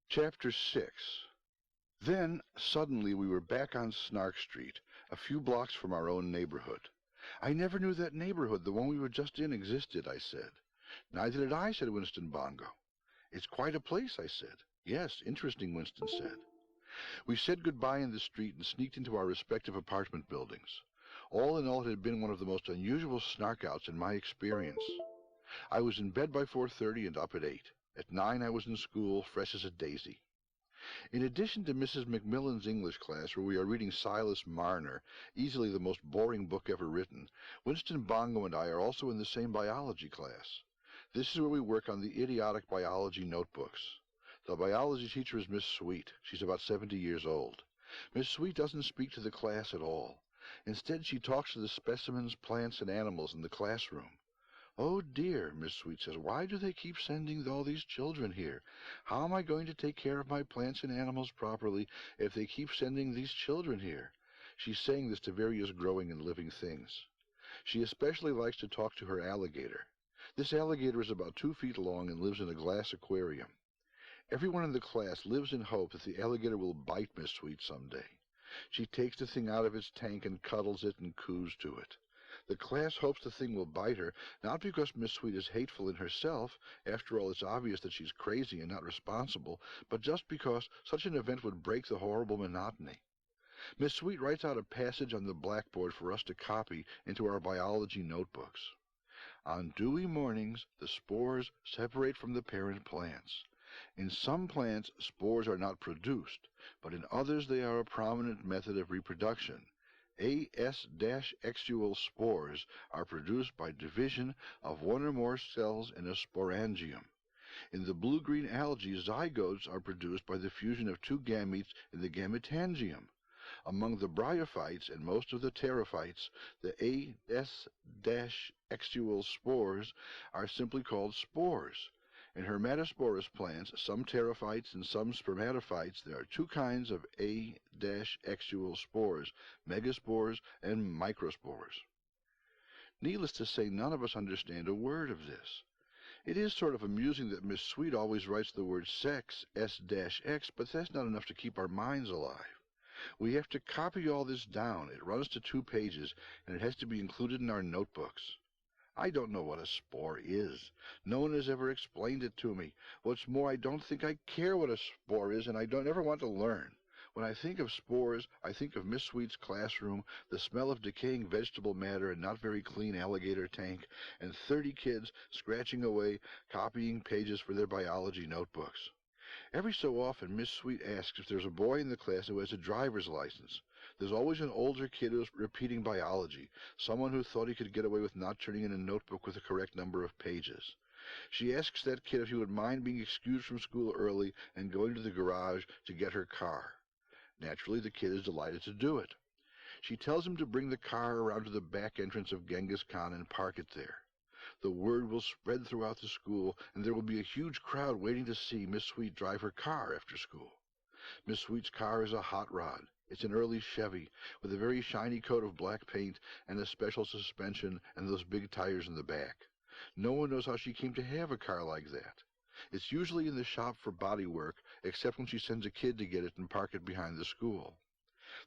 Chapter 6. Then, suddenly, we were back on Snark Street, a few blocks from our own neighborhood. "I never knew that neighborhood, the one we were just in, existed," I said. "Neither did I," said Winston Bongo. "It's quite a place," I said. "Yes, interesting," Winston said. We said goodbye in the street and sneaked into our respective apartment buildings. All in all, it had been one of the most unusual snark-outs in my experience. I was in bed by 4:30 and up at 8. At 9 I was in school, fresh as a daisy. In addition to Mrs. McMillan's English class, where we are reading Silas Marner, easily the most boring book ever written, Winston Bongo and I are also in the same biology class. This is where we work on the idiotic biology notebooks. The biology teacher is Miss Sweet. She's about 70 years old. Miss Sweet doesn't speak to the class at all. Instead, she talks to the specimens, plants, and animals in the classroom. "Oh, dear," Miss Sweet says, "why do they keep sending all these children here? How am I going to take care of my plants and animals properly if they keep sending these children here?" She's saying this to various growing and living things. She especially likes to talk to her alligator. This alligator is about 2 feet long and lives in a glass aquarium. Everyone in the class lives in hope that the alligator will bite Miss Sweet someday. She takes the thing out of its tank and cuddles it and coos to it. The class hopes the thing will bite her, not because Miss Sweet is hateful in herself. After all, it's obvious that she's crazy and not responsible, but just because such an event would break the horrible monotony. Miss Sweet writes out a passage on the blackboard for us to copy into our biology notebooks. "On dewy mornings, the spores separate from the parent plants. In some plants, spores are not produced, but in others they are a prominent method of reproduction. S-exual spores are produced by division of one or more cells in a sporangium. In the blue-green algae, zygotes are produced by the fusion of two gametes in the gametangium. Among the bryophytes and most of the pterophytes, the S-exual spores are simply called spores. In hermatosporous plants, some pterophytes and some spermatophytes, there are two kinds of A-exual spores, megaspores and microspores." Needless to say, none of us understand a word of this. It is sort of amusing that Miss Sweet always writes the word sex, S-X, but that's not enough to keep our minds alive. We have to copy all this down. It runs to 2 pages, and it has to be included in our notebooks. I don't know what a spore is. No one has ever explained it to me. What's more, I don't think I care what a spore is, and I don't ever want to learn. When I think of spores, I think of Miss Sweet's classroom, the smell of decaying vegetable matter and not very clean alligator tank, and 30 kids scratching away, copying pages for their biology notebooks. Every so often, Miss Sweet asks if there's a boy in the class who has a driver's license. There's always an older kid who's repeating biology, someone who thought he could get away with not turning in a notebook with the correct number of pages. She asks that kid if he would mind being excused from school early and going to the garage to get her car. Naturally, the kid is delighted to do it. She tells him to bring the car around to the back entrance of Genghis Khan and park it there. The word will spread throughout the school, and there will be a huge crowd waiting to see Miss Sweet drive her car after school. Miss Sweet's car is a hot rod. It's an early Chevy, with a very shiny coat of black paint and a special suspension and those big tires in the back. No one knows how she came to have a car like that. It's usually in the shop for body work, except when she sends a kid to get it and park it behind the school.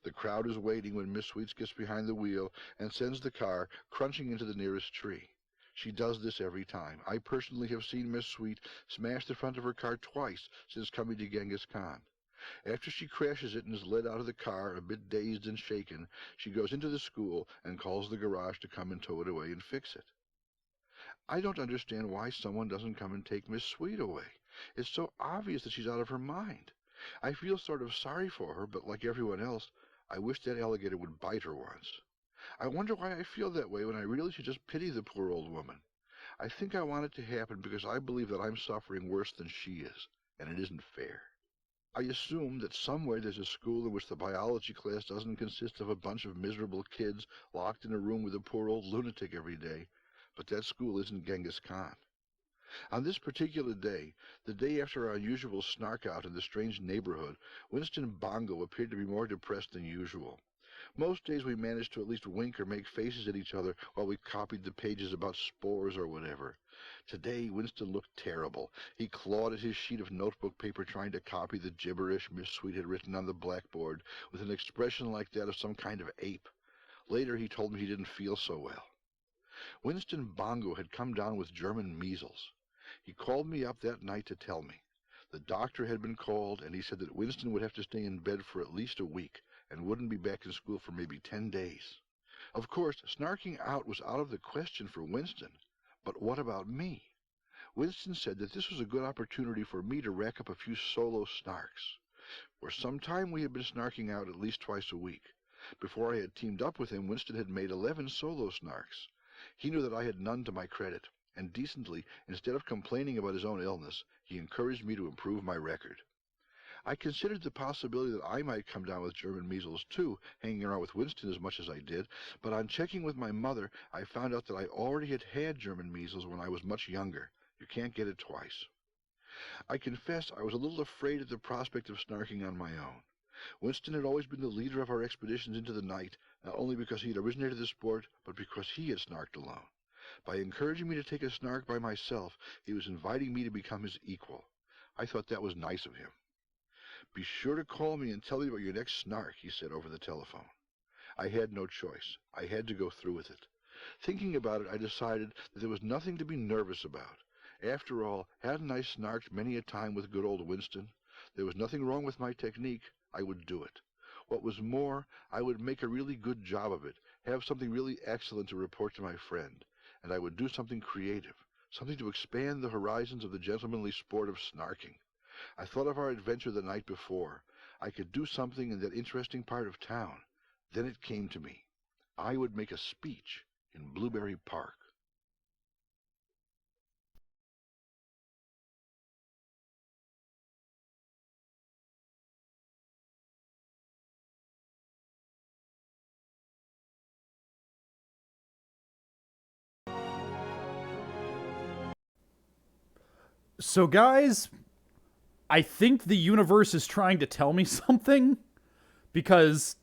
The crowd is waiting when Miss Sweet gets behind the wheel and sends the car crunching into the nearest tree. She does this every time. I personally have seen Miss Sweet smash the front of her car twice since coming to Genghis Khan. After she crashes it and is led out of the car, a bit dazed and shaken, she goes into the school and calls the garage to come and tow it away and fix it. I don't understand why someone doesn't come and take Miss Sweet away. It's so obvious that she's out of her mind. I feel sort of sorry for her, but like everyone else, I wish that alligator would bite her once. I wonder why I feel that way when I really should just pity the poor old woman. I think I want it to happen because I believe that I'm suffering worse than she is, and it isn't fair. I assume that somewhere there's a school in which the biology class doesn't consist of a bunch of miserable kids locked in a room with a poor old lunatic every day, but that school isn't Genghis Khan. On this particular day, the day after our usual snark out in the strange neighborhood, Winston Bongo appeared to be more depressed than usual. Most days we managed to at least wink or make faces at each other while we copied the pages about spores or whatever. Today, Winston looked terrible. He clawed at his sheet of notebook paper trying to copy the gibberish Miss Sweet had written on the blackboard with an expression like that of some kind of ape. Later, he told me he didn't feel so well. Winston Bongo had come down with German measles. He called me up that night to tell me. The doctor had been called, and he said that Winston would have to stay in bed for at least a week and wouldn't be back in school for maybe 10 days. Of course, snarking out was out of the question for Winston. But what about me? Winston said that this was a good opportunity for me to rack up a few solo snarks. For some time we had been snarking out at least twice a week. Before I had teamed up with him, Winston had made 11 solo snarks. He knew that I had none to my credit, and decently, instead of complaining about his own illness, he encouraged me to improve my record. I considered the possibility that I might come down with German measles too, hanging around with Winston as much as I did, but on checking with my mother, I found out that I already had German measles when I was much younger. You can't get it twice. I confess I was a little afraid at the prospect of snarking on my own. Winston had always been the leader of our expeditions into the night, not only because he had originated the sport, but because he had snarked alone. By encouraging me to take a snark by myself, he was inviting me to become his equal. I thought that was nice of him. "Be sure to call me and tell me about your next snark," he said over the telephone. I had no choice. I had to go through with it. Thinking about it, I decided that there was nothing to be nervous about. After all, hadn't I snarked many a time with good old Winston? There was nothing wrong with my technique. I would do it. What was more, I would make a really good job of it, have something really excellent to report to my friend, and I would do something creative, something to expand the horizons of the gentlemanly sport of snarking. I thought of our adventure the night before. I could do something in that interesting part of town. Then it came to me. I would make a speech in Blueberry Park. So, guys, I think the universe is trying to tell me something because,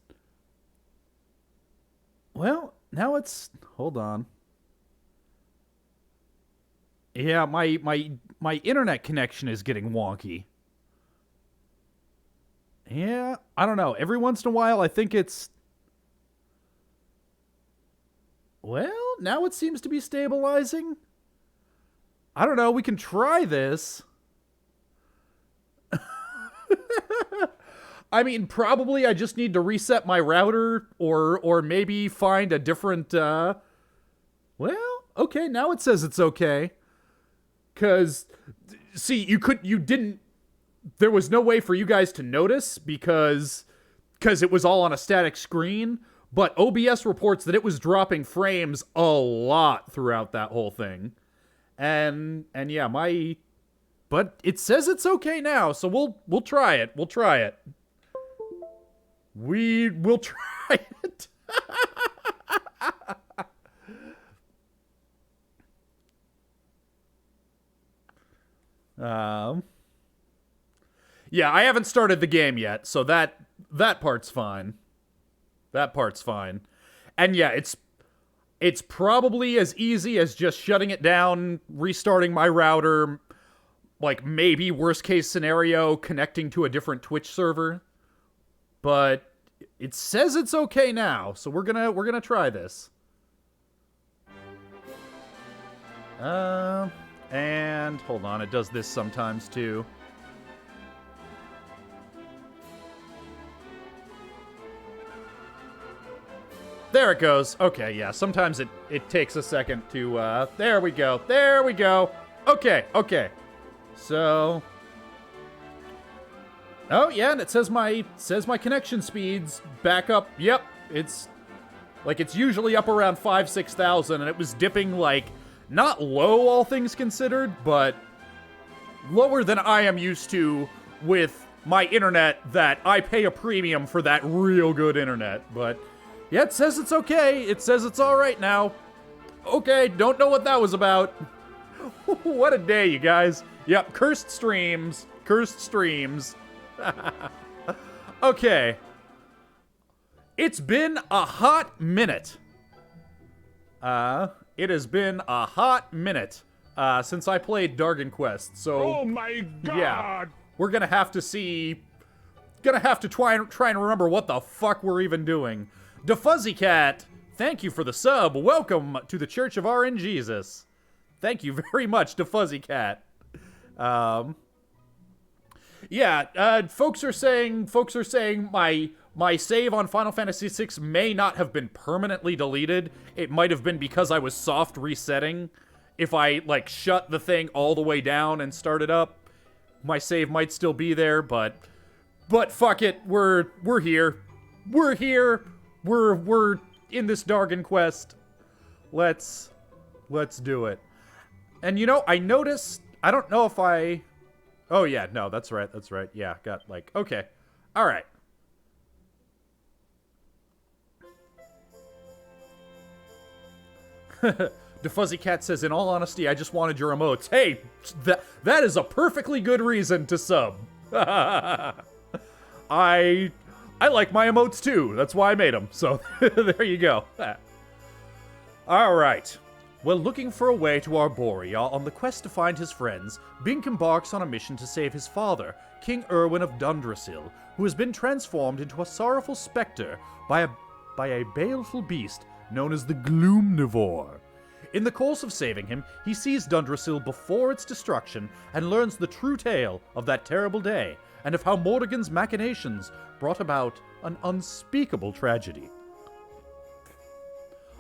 well, now it's, hold on. Yeah, my internet connection is getting wonky. Yeah, I don't know. Every once in a while, I think it's, well, now it seems to be stabilizing. I don't know. We can try this. I mean, probably I just need to reset my router or maybe find a different, well, okay, now it says it's okay. Cause, see, there was no way for you guys to notice because it was all on a static screen, but OBS reports that it was dropping frames a lot throughout that whole thing. And yeah, but it says it's okay now, so we'll try it. We'll try it. We will try it. Yeah, I haven't started the game yet, so that part's fine. That part's fine. And yeah, it's probably as easy as just shutting it down, restarting my router, like maybe worst case scenario, connecting to a different Twitch server. But it says it's okay now, so we're gonna try this. And hold on, it does this sometimes too. There it goes. Okay, yeah, sometimes it takes a second to, there we go. There we go. Okay. So, oh yeah, and it says my connection speed's back up. Yep, it's usually up around 5,000-6,000, and it was dipping like not low, all things considered, but lower than I am used to with my internet. That I pay a premium for that real good internet, but. Yeah, it says it's okay. It says it's all right now. Okay, don't know what that was about. What a day, you guys. Yep, cursed streams. Cursed streams. Okay. It's been a hot minute. It has been a hot minute since I played Dargon Quest. So, Oh my god! yeah, we're gonna have to see. Gonna have to try and remember what the fuck we're even doing. DeFuzzyCat, thank you for the sub. Welcome to the Church of RNGesus. Thank you very much, DeFuzzyCat. Folks are saying my save on Final Fantasy VI may not have been permanently deleted. It might have been because I was soft resetting. If I, like, shut the thing all the way down and started up, my save might still be there, but fuck it, we're here. We're here. We're in this Dargon Quest. Let's do it. And you know, I noticed, I don't know if I... Oh yeah, no, that's right. Yeah, got like, okay. All right. DeFuzzyCat says, in all honesty, I just wanted your emotes. Hey, that is a perfectly good reason to sub. I like my emotes too. That's why I made them. So there you go. All right. Well, looking for a way to Arborea on the quest to find his friends, Bink embarks on a mission to save his father, King Erwin of Dundrasil, who has been transformed into a sorrowful specter by a baleful beast known as the Gloomnivore. In the course of saving him, he sees Dundrasil before its destruction and learns the true tale of that terrible day, and of how Mordegon's machinations brought about an unspeakable tragedy.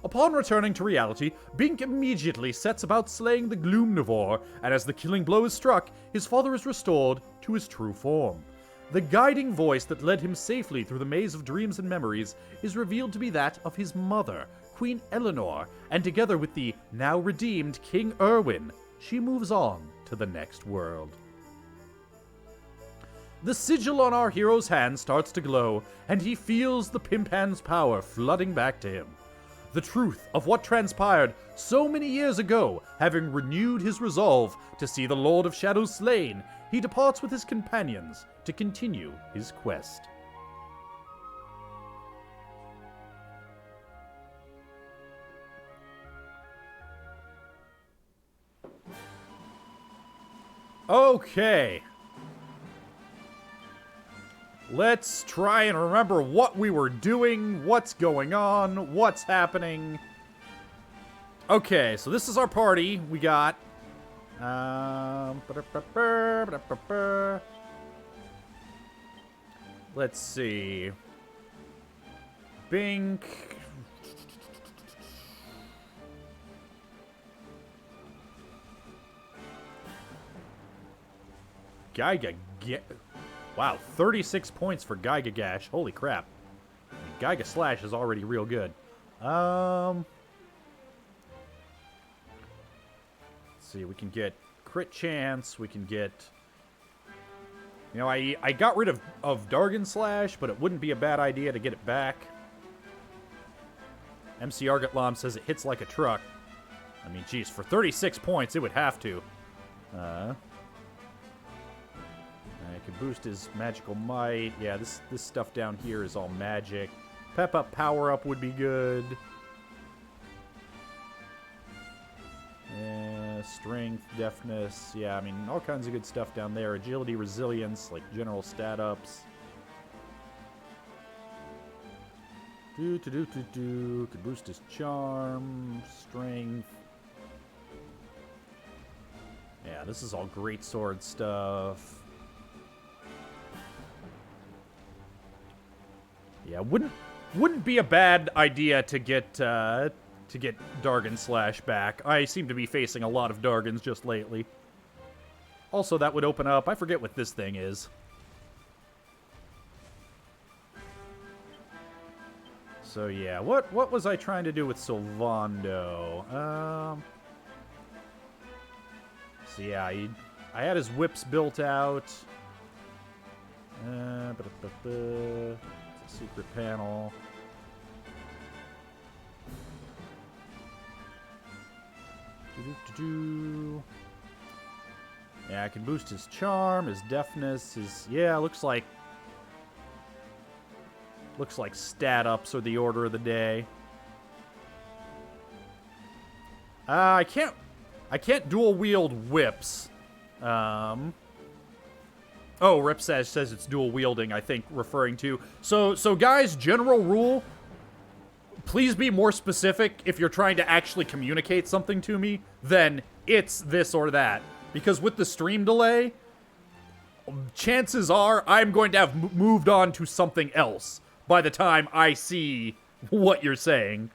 Upon returning to reality, Bink immediately sets about slaying the Gloomnivore, and as the killing blow is struck, his father is restored to his true form. The guiding voice that led him safely through the maze of dreams and memories is revealed to be that of his mother, Queen Eleanor, and together with the now redeemed King Erwin, she moves on to the next world. The sigil on our hero's hand starts to glow, and he feels the Pimpan's power flooding back to him. The truth of what transpired so many years ago, having renewed his resolve to see the Lord of Shadows slain, he departs with his companions to continue his quest. Okay. Let's try and remember what we were doing, what's going on, what's happening. Okay, so this is our party. We got... Let's see. Bink. Wow, 36 points for Geiga Gash. Holy crap. Geiga Slash is already real good. Let's see, we can get crit chance, we can get... You know, I got rid of Dargon Slash, but it wouldn't be a bad idea to get it back. MC Argatlam says it hits like a truck. I mean, geez, for 36 points, it would have to. I can boost his magical might. Yeah, this stuff down here is all magic. Pep up power up would be good. Yeah, strength, deafness. Yeah, I mean, all kinds of good stuff down there. Agility, resilience, like general stat ups. Could boost his charm, strength. Yeah, this is all great sword stuff. Yeah, wouldn't be a bad idea to get Dargon Slash back. I seem to be facing a lot of Dargons just lately. Also, that would open up... I forget what this thing is. So yeah, what was I trying to do with Sylvando? So yeah, I had his whips built out. Secret panel. Yeah, I can boost his charm, his deafness, his... Yeah, looks like Looks like stat ups are the order of the day. I can't dual wield whips. Oh, Ripsash says it's dual wielding, I think, referring to. So guys, general rule, please be more specific if you're trying to actually communicate something to me than it's this or that. Because with the stream delay, chances are I'm going to have moved on to something else by the time I see what you're saying.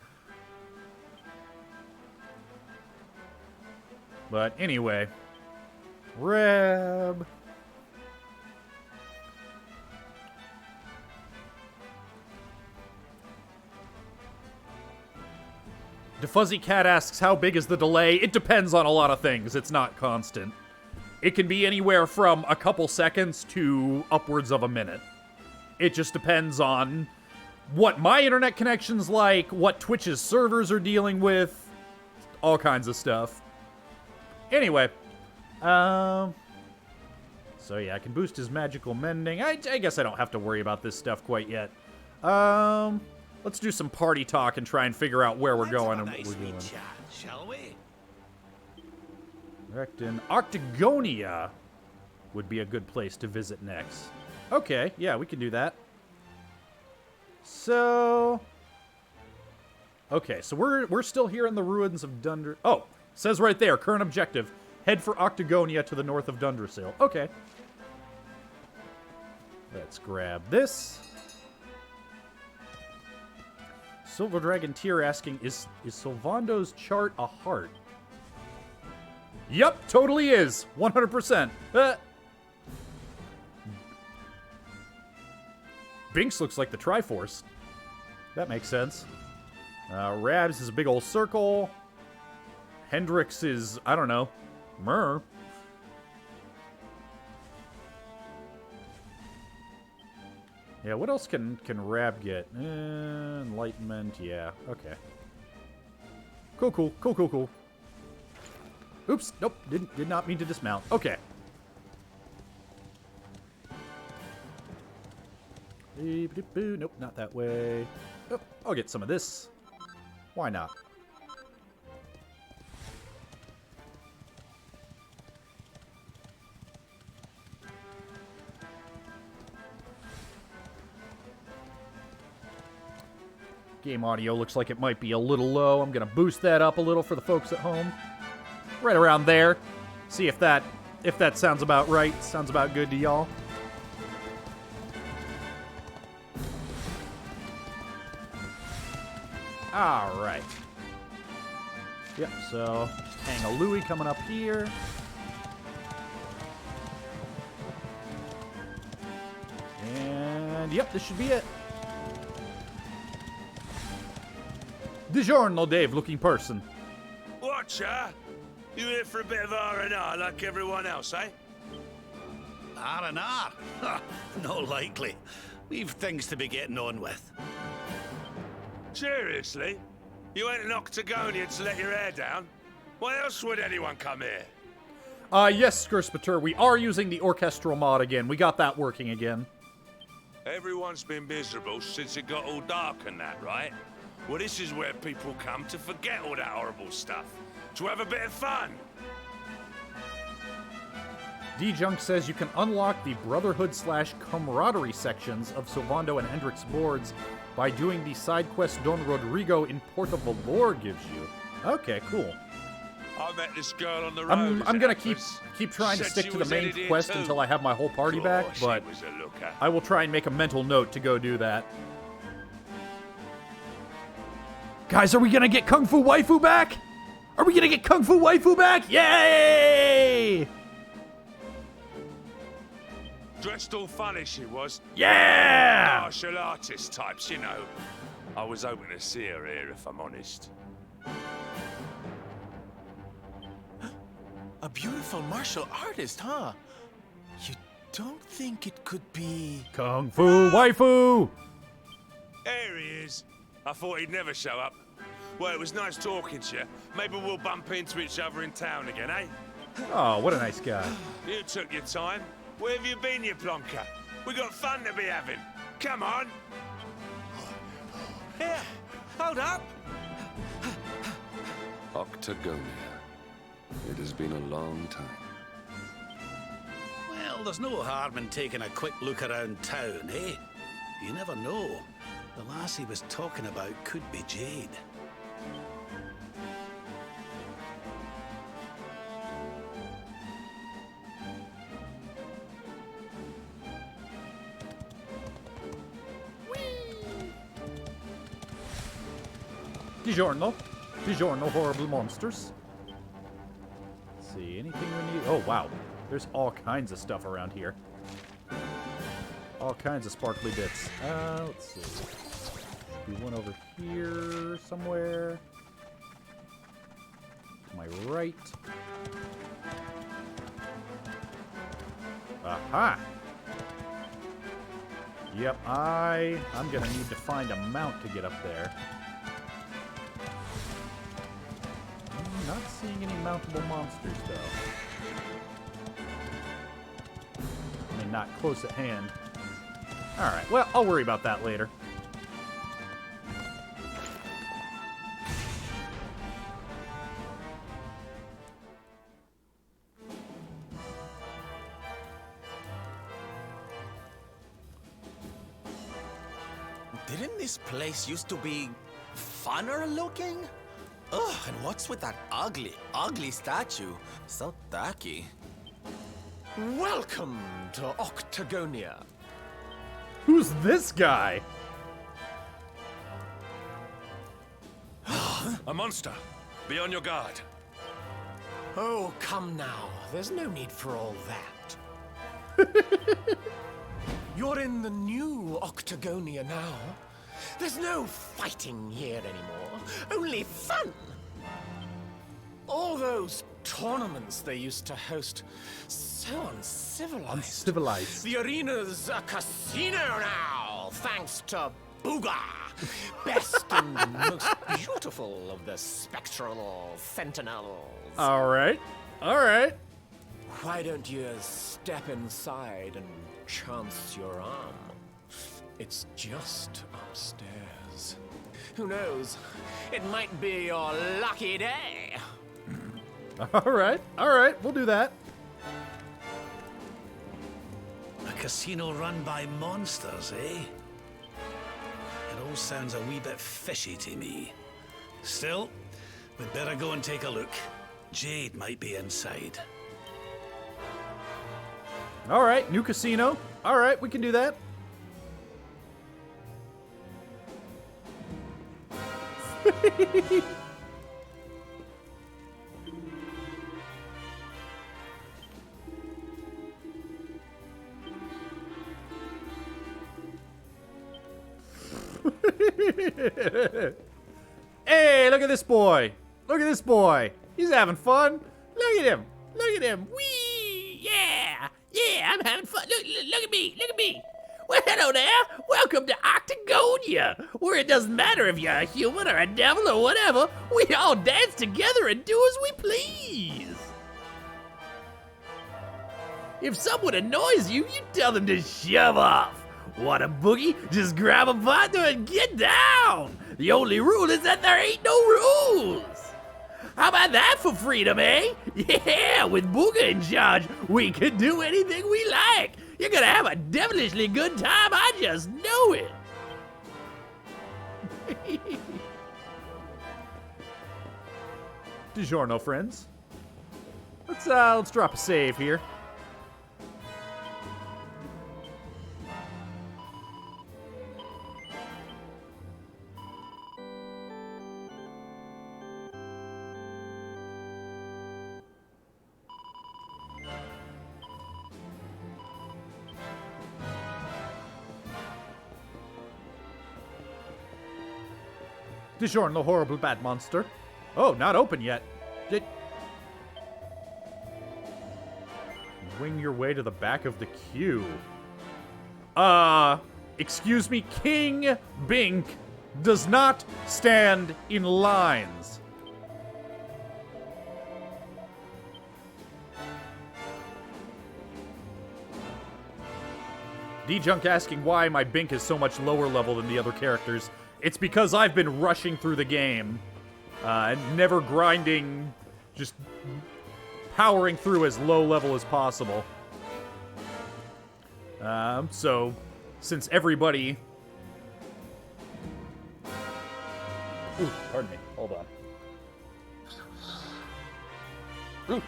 But anyway, Reb. DeFuzzy Cat asks, how big is the delay? It depends on a lot of things. It's not constant. It can be anywhere from a couple seconds to upwards of a minute. It just depends on what my internet connection's like, what Twitch's servers are dealing with, all kinds of stuff. Anyway, so yeah, I can boost his magical mending. I guess I don't have to worry about this stuff quite yet. Let's do some party talk and try and figure out where we're going and what we're doing. Chat, shall we? Recton. Octagonia would be a good place to visit next. Okay, yeah, we can do that. So, okay, so we're still here in the ruins of Dunder. Oh, says right there, current objective: head for Octagonia to the north of Dundrasil. Okay, let's grab this. Silver Dragon Tier asking, is Sylvando's chart a heart? Yep, totally is. 100%. Binks looks like the Triforce. That makes sense. Rabs is a big old circle. Hendrix is, I don't know, Myrrh. Yeah, what else can Rab get? Enlightenment, yeah, okay. Cool. Oops, nope, did not mean to dismount. Okay. Nope, not that way. Oh, I'll get some of this. Why not? Game audio looks like it might be a little low. I'm gonna boost that up a little for the folks at home. Right around there. See if that sounds about right. Sounds about good to y'all. Alright. Yep, so hang a Louie coming up here. And yep, this should be it. DiGiorno Dave looking person. Watcha? You here for a bit of R&R like everyone else, eh? R&R? No likely. We've things to be getting on with. Seriously? You ain't an Octagonia to let your hair down? Why else would anyone come here? Yes, Skurspater, we are using the orchestral mod again. We got that working again. Everyone's been miserable since it got all dark and that, right? Well, this is where people come to forget all that horrible stuff. To have a bit of fun. D-Junk says you can unlock the Brotherhood/Camaraderie sections of Sylvando and Hendrix boards by doing the side quest Don Rodrigo in Porta Valor gives you. Okay, cool. I met this girl on the road. I'm gonna keep trying to stick to the main quest until I have my whole party back, but I will try and make a mental note to go do that. Guys, are we gonna get Kung Fu Waifu back? Are we gonna get Kung Fu Waifu back? Yay! Dressed all funny she was. Yeah! Martial artist types, you know. I was hoping to see her here, if I'm honest. A beautiful martial artist, huh? You don't think it could be... Kung Fu Waifu! There he is. I thought he'd never show up. Well, it was nice talking to you. Maybe we'll bump into each other in town again, eh? Oh, what a nice guy. You took your time. Where have you been, you plonker? We got fun to be having. Come on. Here, hold up. Octagonia. It has been a long time. Well, there's no harm in taking a quick look around town, eh? You never know. The lass he was talking about could be Jade. Buongiorno. Buongiorno, horrible monsters. Let's see, anything we need? Oh, wow. There's all kinds of stuff around here. All kinds of sparkly bits. Let's see. Be one over here somewhere. To my right. Aha! Yep, I'm gonna need to find a mount to get up there. Not seeing any mountable monsters, though. I mean, not close at hand. Alright, well, I'll worry about that later. Didn't this place used to be funner looking? Ugh, and what's with that ugly, ugly statue? So tacky. Welcome to Octagonia. Who's this guy? A monster. Be on your guard. Oh, come now. There's no need for all that. You're in the new Octagonia now. There's no fighting here anymore. Only fun. All those tournaments they used to host. So uncivilized. Uncivilized. The arena's a casino now, thanks to Booga. Best and most beautiful of the spectral sentinels. Alright. Alright. Why don't you step inside and chance your arm? It's just upstairs. Who knows? It might be your lucky day. Alright. Alright, we'll do that. A casino run by monsters, eh? It all sounds a wee bit fishy to me. Still, we'd better go and take a look. Jade might be inside. Alright, new casino. Alright, we can do that. Hey, look at this boy. Look at this boy. He's having fun. Look at him. Look at him. Whee! Yeah! Yeah, I'm having fun. Look at me. Look at me. Well, hello there. Welcome to Octagonia, where it doesn't matter if you're a human or a devil or whatever. We all dance together and do as we please. If someone annoys you, you tell them to shove off. Want a boogie? Just grab a partner and get down. The only rule is that there ain't no rules. How about that for freedom, eh? Yeah, with Booga in charge, we can do anything we like. You're gonna have a devilishly good time, I just know it. DiGiorno, friends. Let's drop a save here. DiGiorno, horrible bad monster. Oh, not open yet. Wing your way to the back of the queue. Excuse me, King Bink does not stand in lines. D-Junk asking why my Bink is so much lower level than the other characters. It's because I've been rushing through the game, never grinding, just powering through as low level as possible. So, since everybody... Ooh, pardon me. Hold on. Ooh.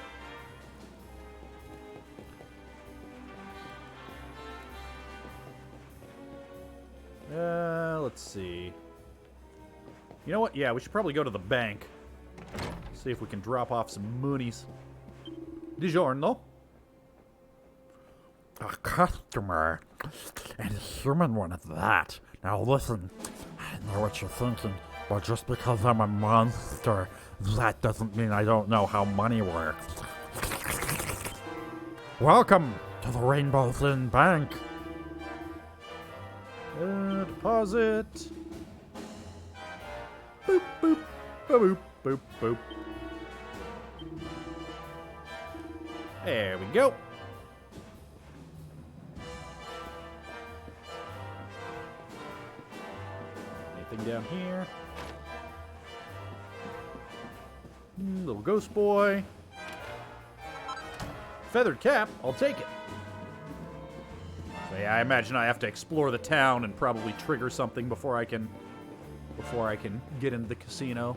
Let's see. You know what? Yeah, we should probably go to the bank. See if we can drop off some moonies. Buongiorno. A customer. And a human one at that. Now listen, I know what you're thinking, but just because I'm a monster, that doesn't mean I don't know how money works. Welcome to the Rainbow's Inn Bank. Deposit. Boop, boop, boop, boop, boop. There we go. Anything down here? Little ghost boy. Feathered cap, I'll take it. So yeah, I imagine I have to explore the town and probably trigger something before I can get into the casino.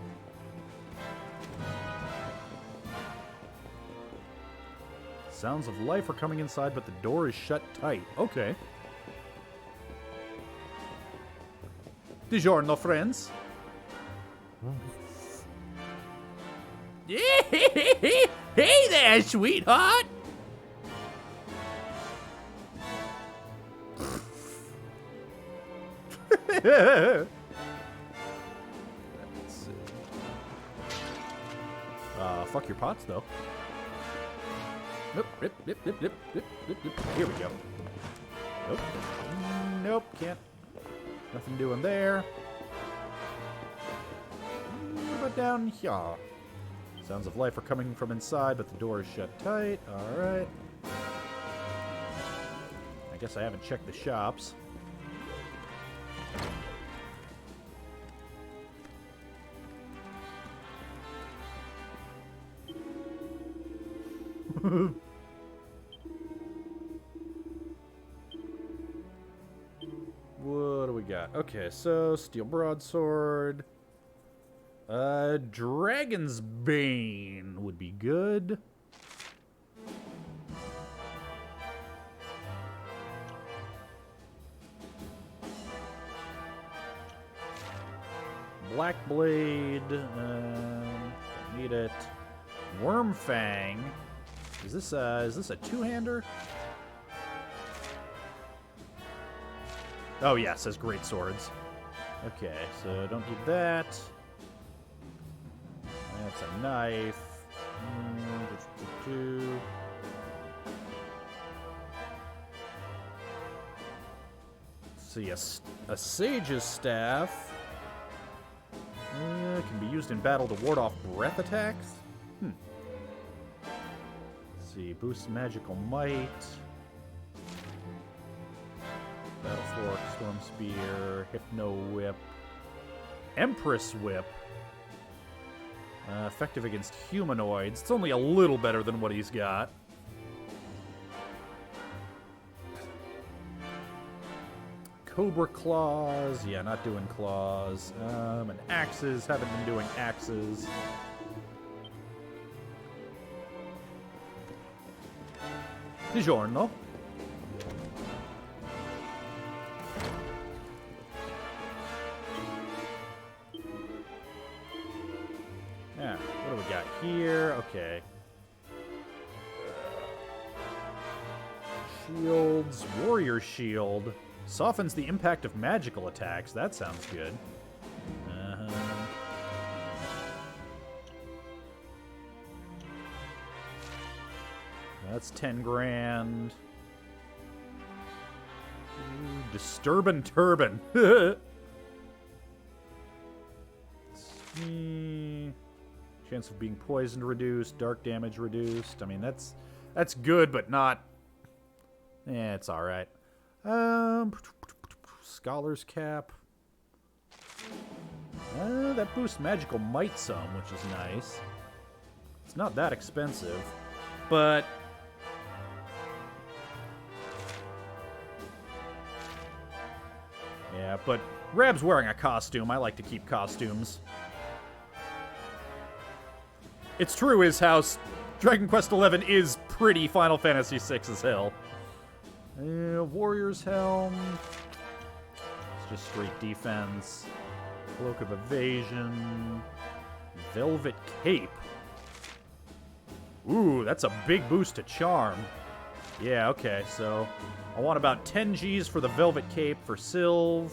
Sounds of life are coming inside, but the door is shut tight. Okay. Buongiorno, friends. Hey there, sweetheart. Let's see. Fuck your pots, though. Nope, nip. Here we go. Nope. Nope, can't. Nothing doing there. What about down here? Sounds of life are coming from inside, but the door is shut tight. Alright. I guess I haven't checked the shops. What do we got? Okay, so steel broadsword. Dragon's Bane would be good. Black Blade. Need it. Wormfang. Is this a two-hander? Oh yeah, it says great swords. Okay, so don't need that. That's a knife. Let's see, a sage's staff. Can be used in battle to ward off breath attacks. Let's see, boosts magical might. Battle Fork, Storm Spear, Hypno Whip, Empress Whip. Effective against humanoids. It's only a little better than what he's got. Cobra Claws. Yeah, not doing claws. And axes. Haven't been doing axes. Buongiorno. Yeah, what do we got here? Okay. Shields. Warrior Shield. Softens the impact of magical attacks. That sounds good. That's 10 grand. Disturbin' Turban. Chance of being poisoned reduced, dark damage reduced. I mean, that's good, but not... Yeah, it's alright. Scholar's Cap. That boosts magical might some, which is nice. It's not that expensive, but... Yeah, but Rab's wearing a costume. I like to keep costumes. It's true, his house, Dragon Quest XI is pretty Final Fantasy VI as hell. Warrior's Helm. It's just straight defense. Cloak of Evasion. Velvet Cape. Ooh, that's a big boost to Charm. Yeah, okay, so I want about 10 Gs for the Velvet Cape for Sylve.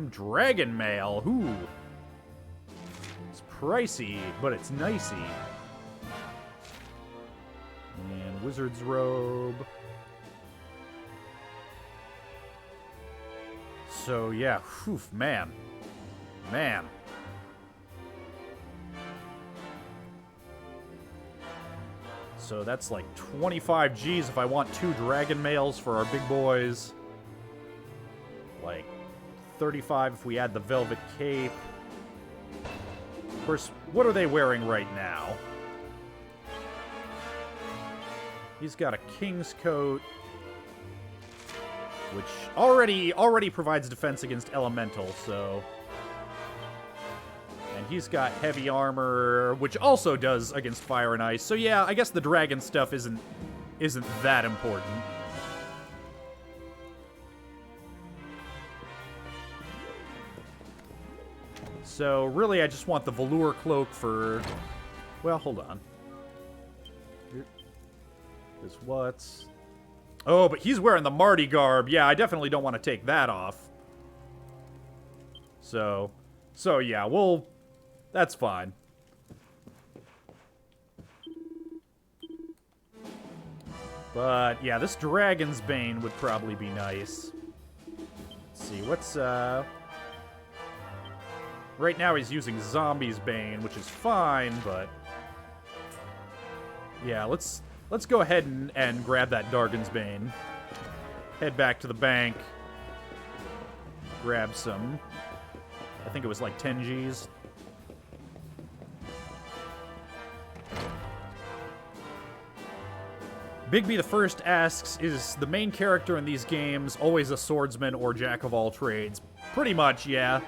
Dragon Mail. Ooh. It's pricey, but it's nicey. And Wizard's Robe. So, yeah, whew, man. Man. So that's like 25 Gs if I want 2 Dragon Mails for our big boys. Like 35 if we add the Velvet Cape. Of course, what are they wearing right now? He's got a King's Coat, which already provides defense against Elemental, so... And he's got heavy armor, which also does against fire and ice. So yeah, I guess the dragon stuff isn't that important. So really, I just want the velour cloak for... Well, hold on. Is what's... Oh, but he's wearing the Marty garb. Yeah, I definitely don't want to take that off. So yeah, we'll... That's fine. But, yeah, this Dragon's Bane would probably be nice. Let's see, what's, Right now he's using Zombie's Bane, which is fine, but... Yeah, let's go ahead and grab that Dragon's Bane. Head back to the bank. Grab some... I think it was like 10 Gs. Bigby the First asks, is the main character in these games always a swordsman or jack of all trades? Pretty much, yeah.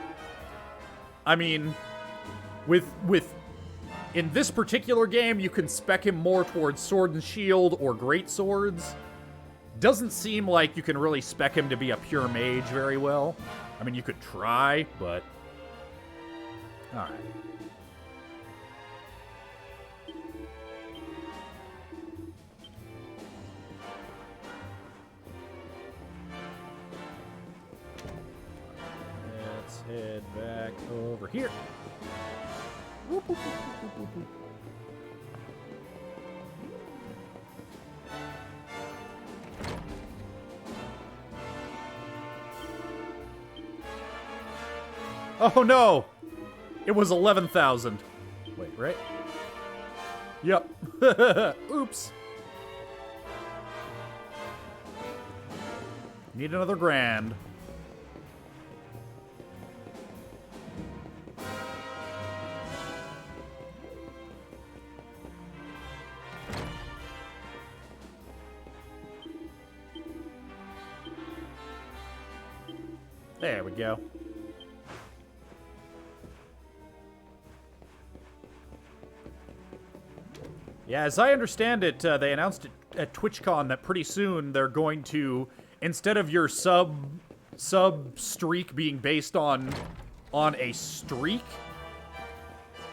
I mean, in this particular game, you can spec him more towards sword and shield or great swords. Doesn't seem like you can really spec him to be a pure mage very well. I mean, you could try, but... Alright. Let's head back over here. Whoop, whoop, whoop, whoop, whoop, whoop. Oh no! It was 11,000. Wait, right? Yep. Oops. Need another grand. There we go. Yeah, as I understand it, they announced it at TwitchCon that pretty soon they're going to, instead of your sub streak being based on a streak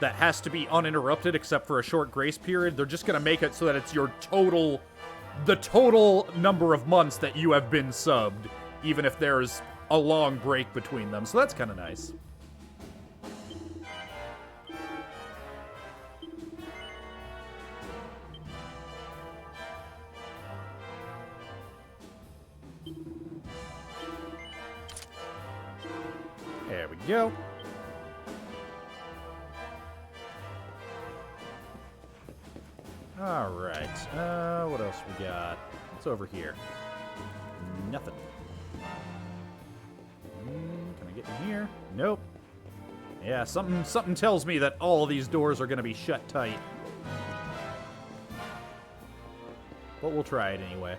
that has to be uninterrupted except for a short grace period, they're just going to make it so that it's your the total number of months that you have been subbed, even if there's a long break between them. So that's kind of nice. There we go. All right. What else we got? What's over here? Nothing. Can I get in here? Nope. Yeah, something tells me that all of these doors are going to be shut tight. But we'll try it anyway.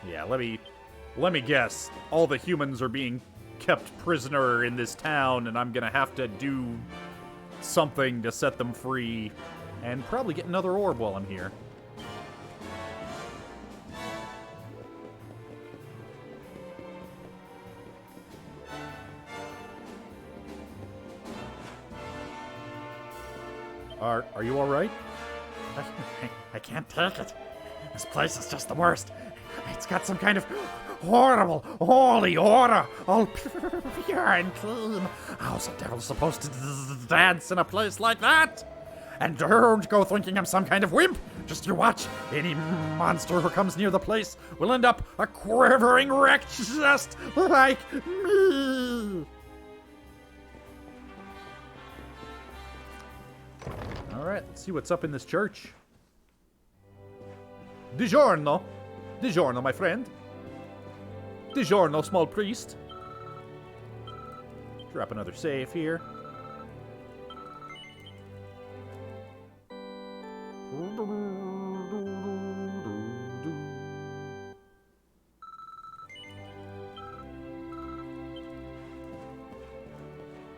Yeah, let me guess. All the humans are being kept prisoner in this town, and I'm going to have to do something to set them free. And probably get another orb while I'm here. Are you alright? I can't take it. This place is just the worst. It's got some kind of horrible, holy aura, all pure and clean. How's the devil supposed to dance in a place like that? And don't go thinking I'm some kind of wimp. Just you watch. Any monster who comes near the place will end up a quivering wreck just like me. Alright, let's see what's up in this church. Digiorno. Digiorno, my friend. Digiorno, small priest. Drop another save here.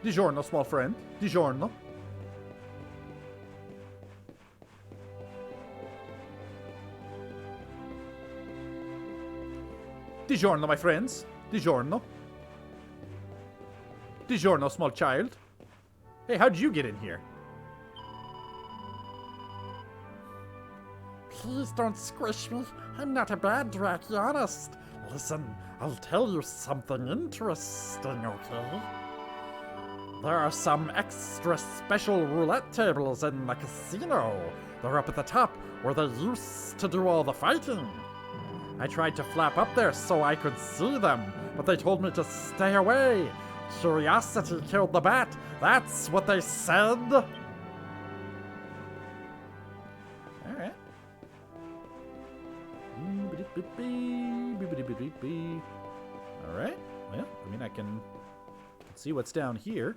Digiorno, small friend. Digiorno. Digiorno, my friends. Digiorno. Digiorno, small child. Hey, how'd you get in here? Please don't squish me. I'm not a bad Dracianist. Listen, I'll tell you something interesting, okay? There are some extra special roulette tables in the casino. They're up at the top, where they used to do all the fighting. I tried to flap up there so I could see them, but they told me to stay away. Curiosity killed the bat. That's what they said. Alright. Alright. Well, I mean, I can see what's down here.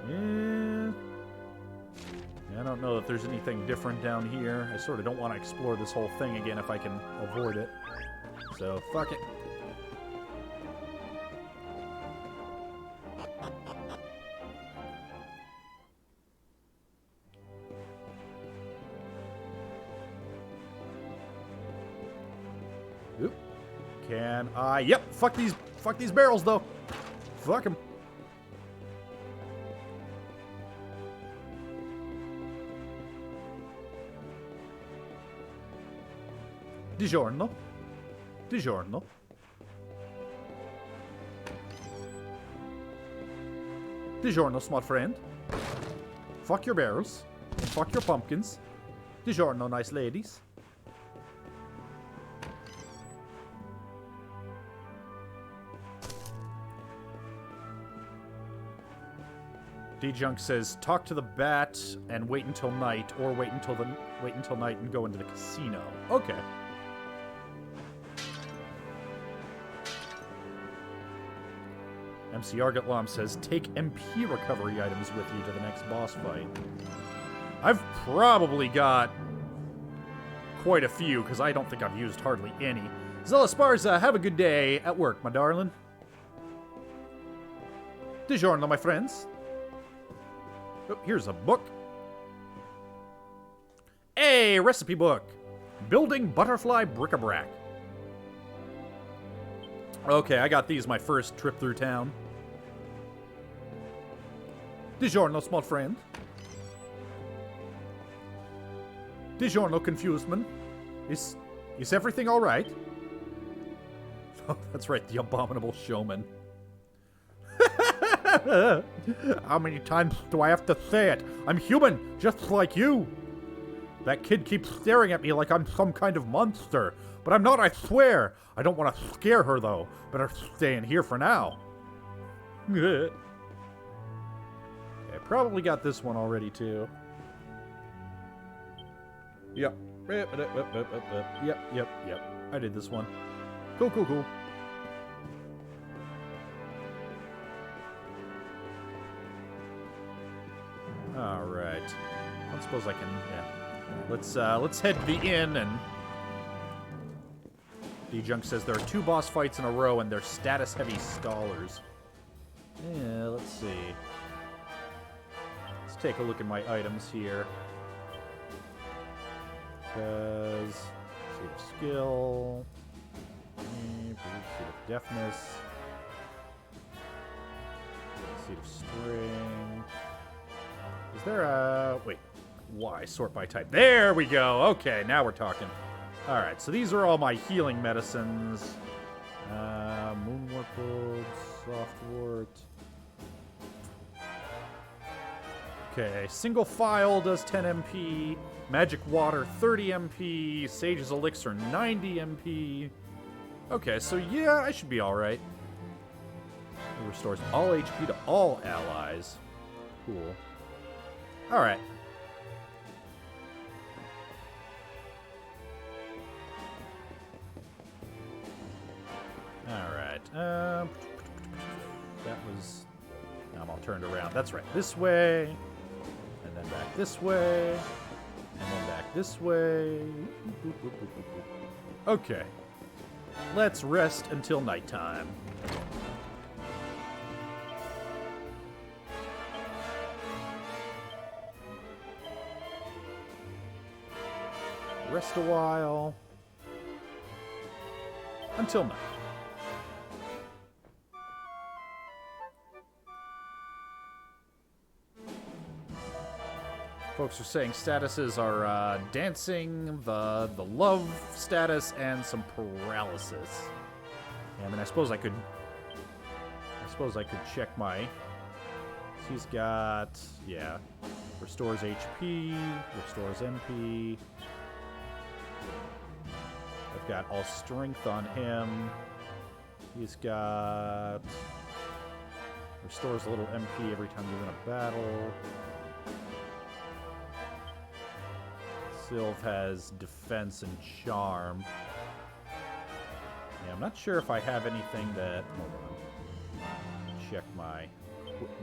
Yeah, I don't know if there's anything different down here. I sort of don't want to explore this whole thing again if I can avoid it. So, fuck it. Oop. Can I? Yep, fuck these barrels, though. Fuck them. Digiorno. Digiorno. Digiorno, smart friend. Fuck your barrels. And fuck your pumpkins. Digiorno, nice ladies. D-Junk says, talk to the bat and wait until night, or wait until night and go into the casino. Okay. MC Argatlam says, take MP recovery items with you to the next boss fight. I've probably got quite a few, because I don't think I've used hardly any. Zella Sparza, have a good day at work, my darling. Digiorno, my friends. Oh, here's a book. Hey, recipe book. Building butterfly bric-a-brac. Okay, I got these my first trip through town. Digiorno, small friend. Digiorno, confused man. Is everything all right? Oh, that's right, the abominable showman. How many times do I have to say it? I'm human, just like you. That kid keeps staring at me like I'm some kind of monster. But I'm not, I swear. I don't want to scare her, though. Better stay in here for now. I probably got this one already, too. Yep. Yep. I did this one. Cool. All right. I don't suppose I can. Yeah. Let's head to the inn and. D-Junk says there are 2 boss fights in a row and they're status-heavy stallers. Yeah, let's see. Let's take a look at my items here. Because seed of skill, seed of deafness, seed of string. Is there a wait? Why sort by type? There we go. Okay, now we're talking. All right, so these are all my healing medicines. Moonwort Gold, Softwort. Okay, Single File does 10 MP. Magic Water, 30 MP. Sage's Elixir, 90 MP. Okay, so yeah, I should be alright. It restores all HP to all allies. Cool. Alright. Alright. That was... Now I'm all turned around. That's right. This way. And then back this way. And then back this way. Okay. Let's rest until nighttime. Rest a while. Until night. Folks are saying statuses are dancing, the love status, and some paralysis. Yeah, I mean, I suppose I could check my. He's got, yeah, restores HP, restores MP. I've got all strength on him. He's got restores a little MP every time you win a battle. Sylv has defense and charm. Yeah, I'm not sure if I have anything that. Hold on. Check my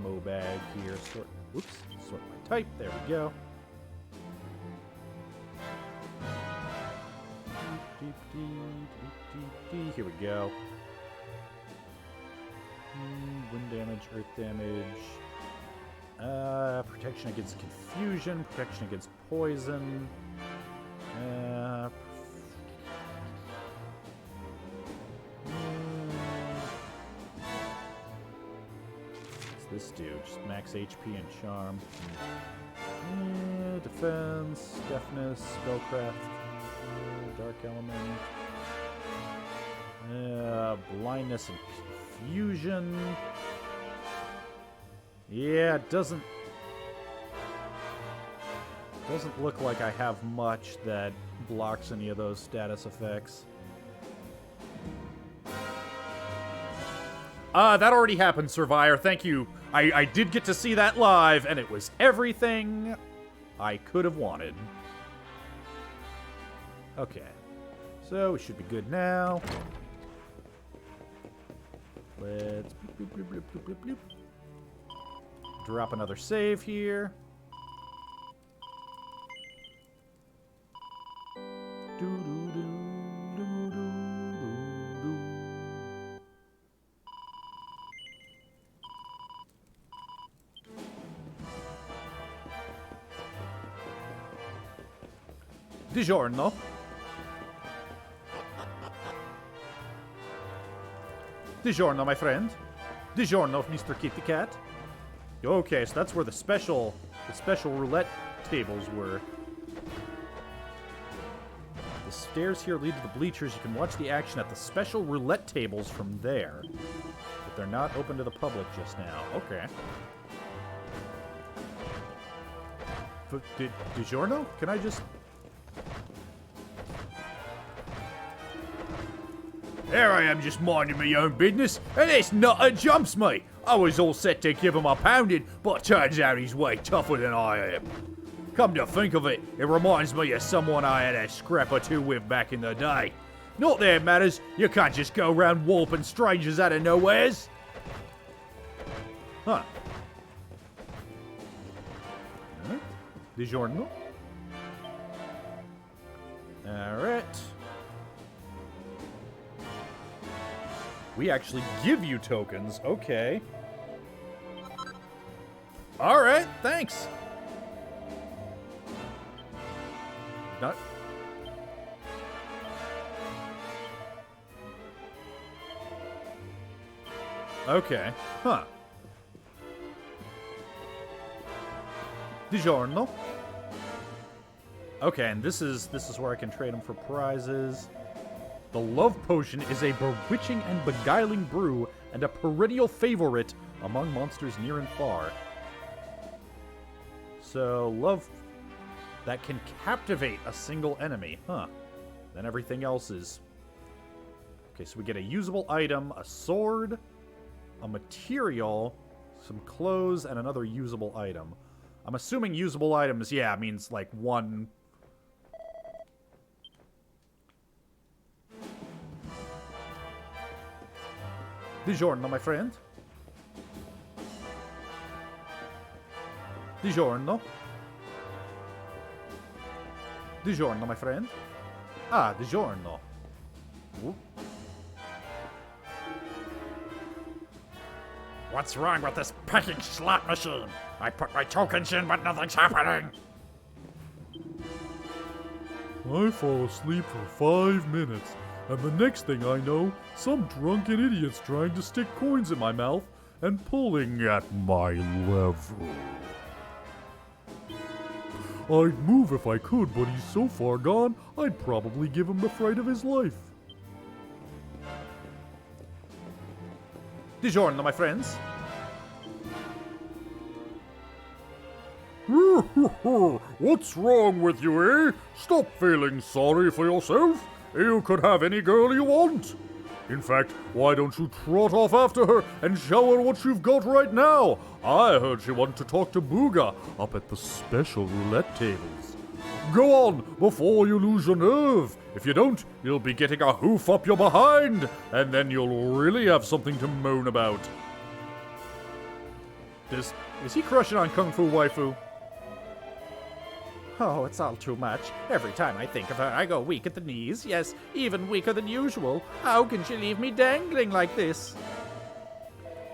mo bag here. Sort my type. There we go. Here we go. Wind damage, earth damage. Protection against confusion, protection against poison. What's this do? Just max HP and charm. Defense, deafness, spellcraft, dark element. Blindness and confusion. Yeah, it doesn't look like I have much that blocks any of those status effects. That already happened, Survivor. Thank you. I did get to see that live, and it was everything I could have wanted. Okay. So, we should be good now. Let's bloop, bloop, bloop, bloop, bloop, bloop. Drop another save here. Buongiorno. Buongiorno, my friend. Buongiorno, Mr. Kitty Cat. Okay, so that's where the special roulette tables were. The stairs here lead to the bleachers. You can watch the action at the special roulette tables from there. But they're not open to the public just now. Okay. DiGiorno? Can I just... There I am just minding my own business, and this nutter jumps me. I was all set to give him a pounding, but turns out he's way tougher than I am. Come to think of it, it reminds me of someone I had a scrap or two with back in the day. Not that it matters, you can't just go around walloping strangers out of nowheres. Huh. DiGiorno. Alright. We actually give you tokens, okay. Alright, thanks. Not. Okay, huh. DiGiorno. Okay, and this is where I can trade them for prizes. The Love Potion is a bewitching and beguiling brew and a perennial favorite among monsters near and far. So, love that can captivate a single enemy. Huh. Then everything else is... Okay, so we get a usable item, a sword, a material, some clothes, and another usable item. I'm assuming usable items, yeah, means like one... DiGiorno, my friend. DiGiorno. DiGiorno, my friend. Ah, DiGiorno. Whoop. What's wrong with this packing slot machine? I put my tokens in, but nothing's happening. I fall asleep for 5 minutes, and the next thing I know, some drunken idiot's trying to stick coins in my mouth and pulling at my lever. I'd move if I could, but he's so far gone, I'd probably give him the fright of his life. DiGiorno, my friends. What's wrong with you, eh? Stop feeling sorry for yourself. You could have any girl you want. In fact, why don't you trot off after her and show her what you've got right now? I heard she wanted to talk to Booga up at the special roulette tables. Go on, before you lose your nerve. If you don't, you'll be getting a hoof up your behind, and then you'll really have something to moan about. Is he crushing on Kung Fu Waifu? Oh, it's all too much. Every time I think of her, I go weak at the knees. Yes, even weaker than usual. How can she leave me dangling like this?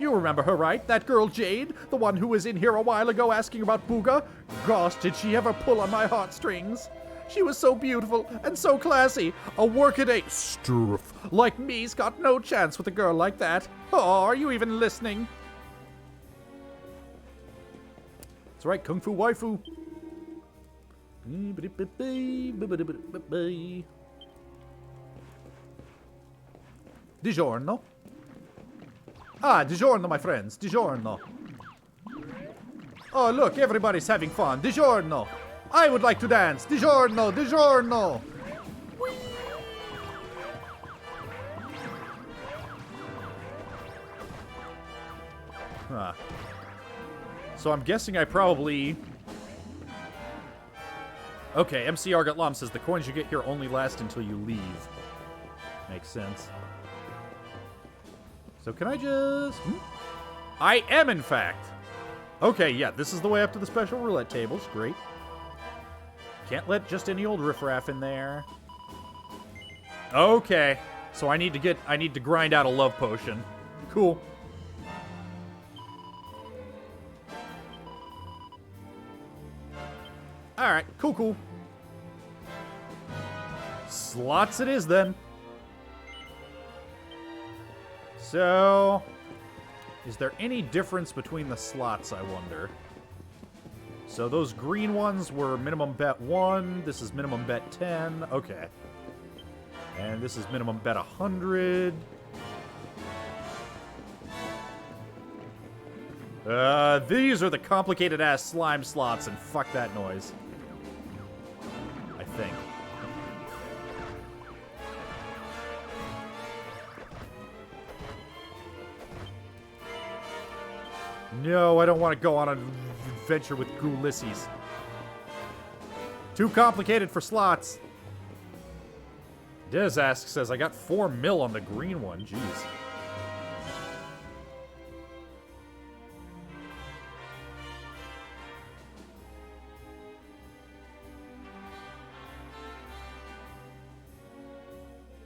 You remember her, right? That girl Jade? The one who was in here a while ago asking about Booga? Gosh, did she ever pull on my heartstrings? She was so beautiful and so classy. A workaday sturf like me's got no chance with a girl like that. Oh, are you even listening? That's right, Kung Fu Waifu. DiGiorno. Ah, DiGiorno, my friends. DiGiorno. Oh, look, everybody's having fun. DiGiorno. I would like to dance. DiGiorno, DiGiorno. Huh. So I'm guessing I probably... Okay, MC Argot Lom says the coins you get here only last until you leave. Makes sense. So can I just... I am, in fact. Okay, yeah, this is the way up to the special roulette tables. Great. Can't let just any old riffraff in there. Okay. So I need to grind out a love potion. Cool. Alright, cool. Slots it is, then. So, is there any difference between the slots, I wonder? So those green ones were minimum bet 1. This is minimum bet 10. Okay. And this is minimum bet 100. These are the complicated-ass slime slots, and fuck that noise. I think. No, I don't want to go on an adventure with Ulysses. Too complicated for slots. Dizask says, I got 4 mil on the green one. Jeez.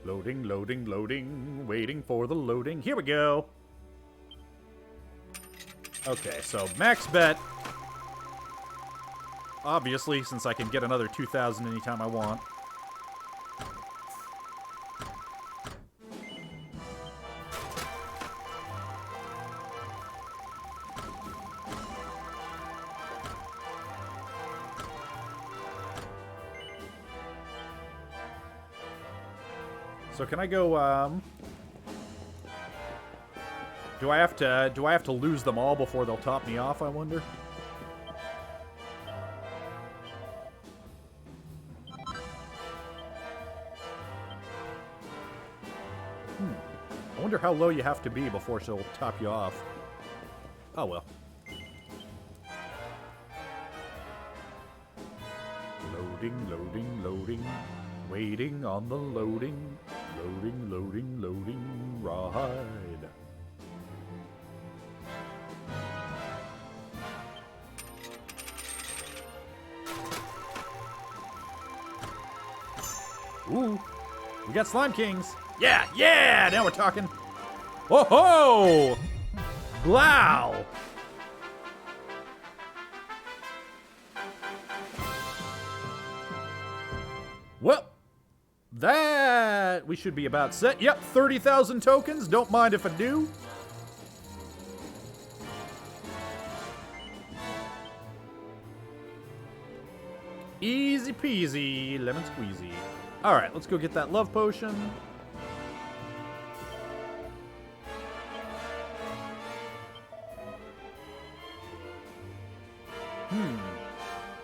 Loading, loading, loading. Waiting for the loading. Here we go. Okay, so max bet. Obviously, since I can get another 2,000 anytime I want. So can I go, do I have to lose them all before they'll top me off, I wonder? I wonder how low you have to be before she'll top you off. Oh well. Loading, loading, loading. Waiting on the loading. Loading, loading, loading. Ride. Ooh. We got Slime Kings. Yeah, yeah! Now we're talking. Whoa ho! Wow! Well, that we should be about set. Yep, 30,000 tokens. Don't mind if I do. Easy peasy, lemon squeezy. All right, let's go get that love potion.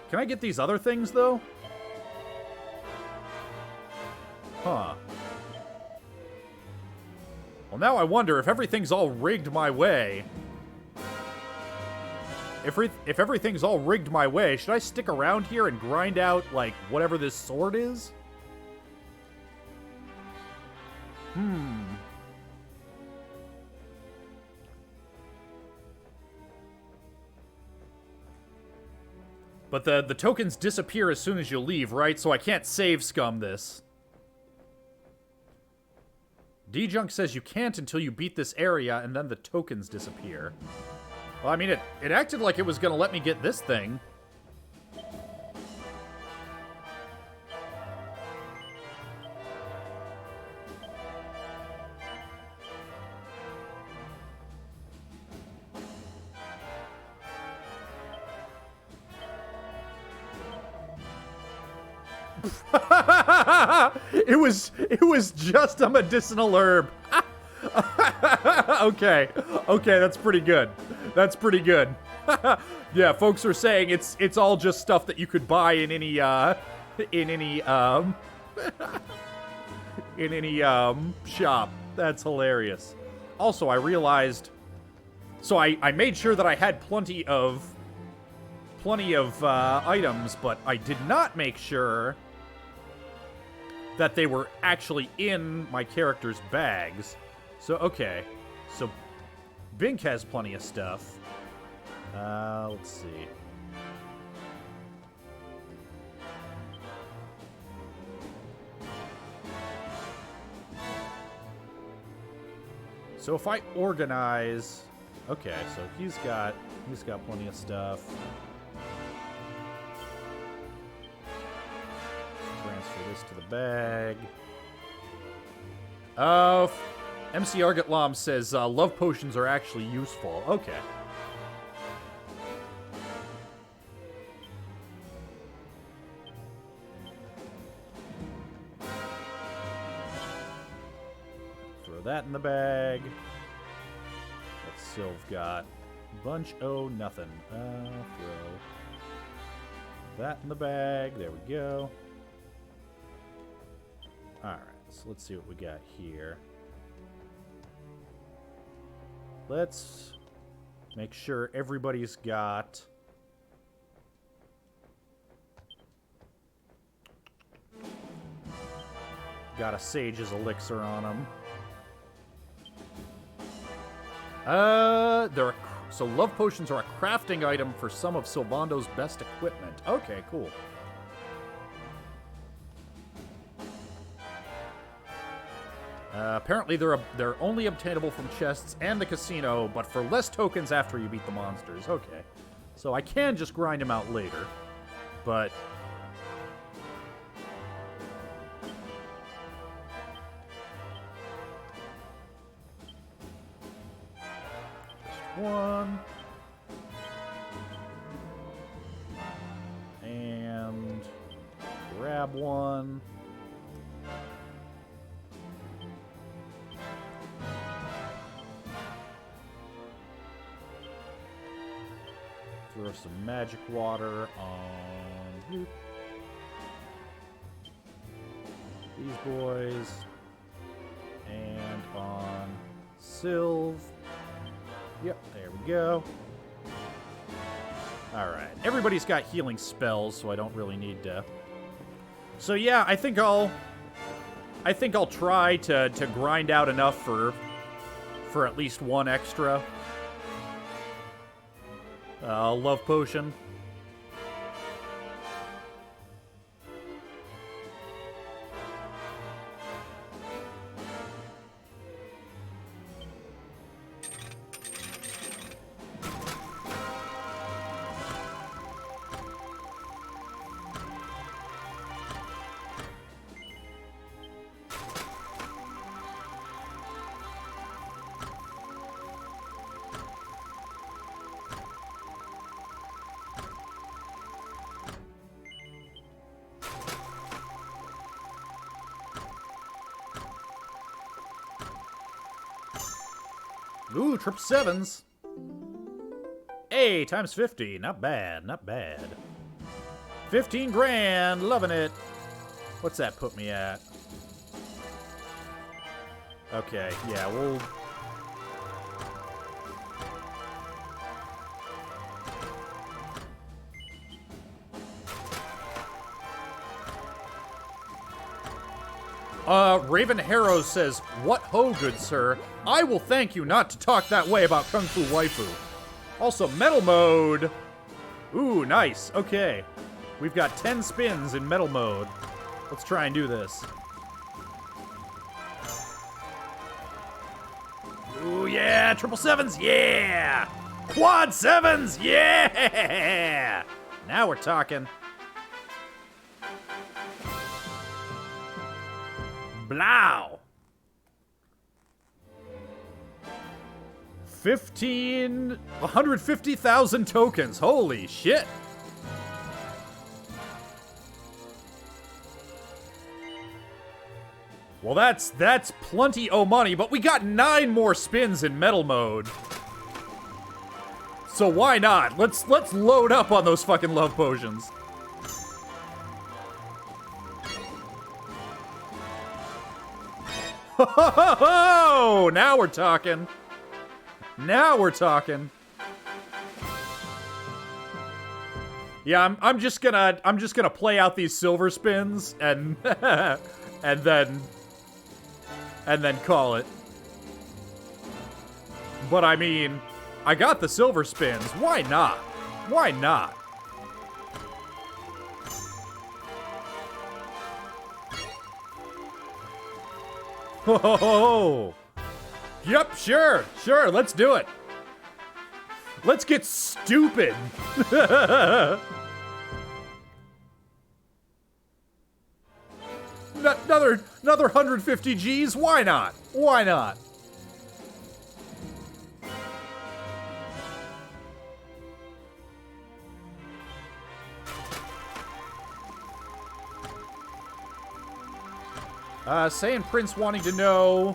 Can I get these other things, though? Huh. Well, now I wonder if everything's all rigged my way. If everything's all rigged my way, should I stick around here and grind out, like, whatever this sword is? But the tokens disappear as soon as you leave, right? So I can't save scum this. D-Junk says you can't until you beat this area, and then the tokens disappear. Well, I mean, it acted like it was going to let me get this thing. It was just a medicinal herb. Okay, that's pretty good. That's pretty good. Yeah, folks are saying it's all just stuff that you could buy in any shop. That's hilarious. Also, I realized, so I made sure that I had plenty of items, but I did not make sure that they were actually in my character's bags. So, okay. So, Bink has plenty of stuff. Let's see. So if I organize... Okay, so he's got plenty of stuff. Transfer this to the bag. Oh, MC Argatlam says love potions are actually useful. Okay. Throw that in the bag. What's Sylv got? Bunch o' nothing. Throw that in the bag. There we go. Alright, so let's see what we got here. Let's make sure everybody's got Got a Sage's Elixir on him. So love potions are a crafting item for some of Sylvando's best equipment. Okay, cool. Apparently they're only obtainable from chests and the casino, but for less tokens after you beat the monsters. Okay. So I can just grind them out later, but... Just one. And grab one. Throw some magic water on you. These boys. And on Sylv. Yep, there we go. Alright. Everybody's got healing spells, so I don't really need to. So yeah, I think I'll try to grind out enough for at least one extra. Love potion. Ooh, triple sevens. Hey, times 50. Not bad, not bad. 15 grand. Loving it. What's that put me at? Okay, yeah, we'll... Raven Harrow says, "What ho, good sir. I will thank you not to talk that way about Kung Fu Waifu." Also, metal mode. Ooh, nice. Okay. We've got 10 spins in metal mode. Let's try and do this. Ooh, yeah. Triple sevens. Yeah. Quad sevens. Yeah. Now we're talking. Blow. 150,000 tokens. Holy shit. Well, that's plenty o' money, but we got 9 more spins in metal mode. So why not? Let's load up on those fucking love potions. Ho! Now we're talking. Now we're talking. Yeah, I'm just gonna play out these silver spins and and then call it. But I mean, I got the silver spins. Why not? Why not? Oh, yep, sure, let's do it. Let's get stupid. Another 150 G's, why not? Why not? Saiyan Prince wanting to know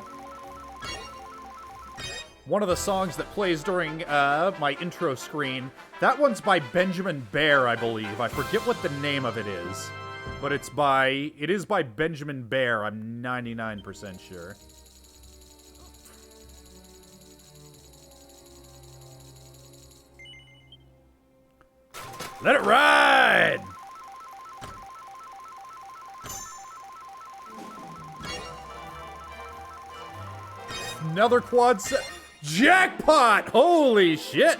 one of the songs that plays during my intro screen. That one's by Benjamin Bear, I believe. I forget what the name of it is, but it is by Benjamin Bear. I'm 99% sure. Let it ride! Another quad set. Jackpot! Holy shit!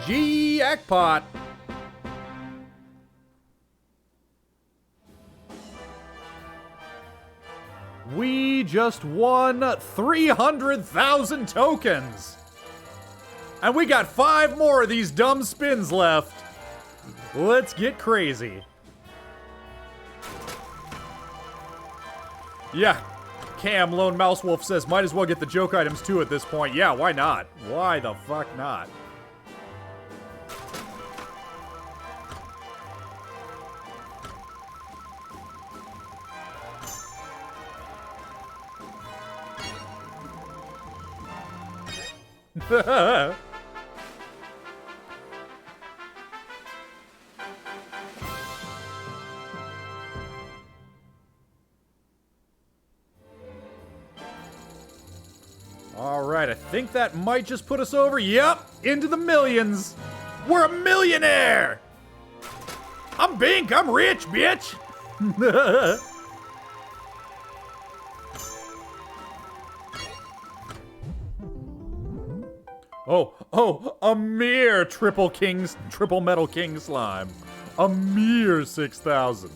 Jackpot! We just won 300,000 tokens! And we got 5 more of these dumb spins left. Let's get crazy. Yeah, Cam Lone Mouse Wolf says, might as well get the joke items too at this point. Yeah, why not? Why the fuck not? Alright, I think that might just put us over. Yep, into the millions. We're a millionaire! I'm Bink, I'm rich, bitch! Oh, a mere triple metal king slime. A mere 6,000.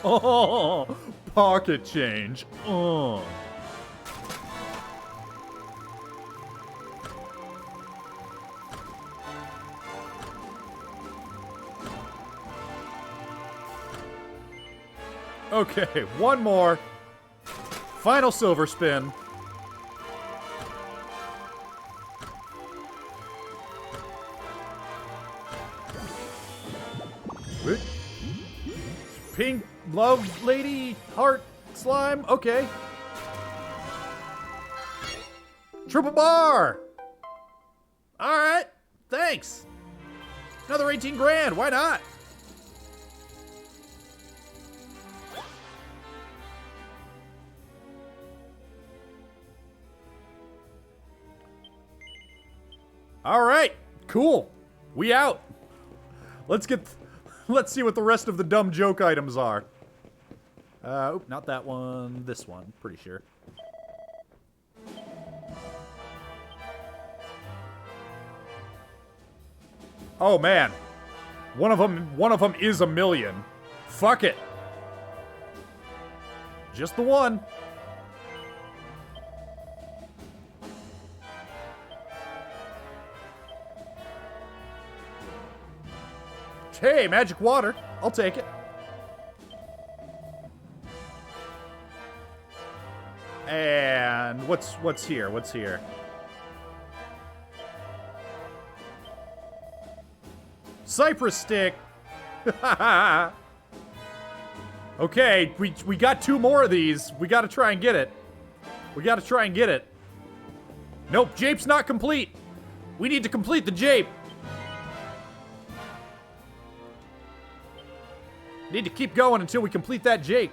Oh, pocket change. Oh. Okay, one more. Final silver spin. Pink love lady heart slime. Okay. Triple bar. All right. Thanks. Another 18 grand. Why not? All right. Cool. We out. Let's see what the rest of the dumb joke items are. Oop, not that one. This one, pretty sure. Oh man, one of them is a million. Fuck it. Just the one. Hey, magic water. I'll take it. And what's here? What's here? Cypress stick. Okay, we got 2 more of these. We got to try and get it. Nope, jape's not complete. We need to complete the jape. Need to keep going until we complete that jape.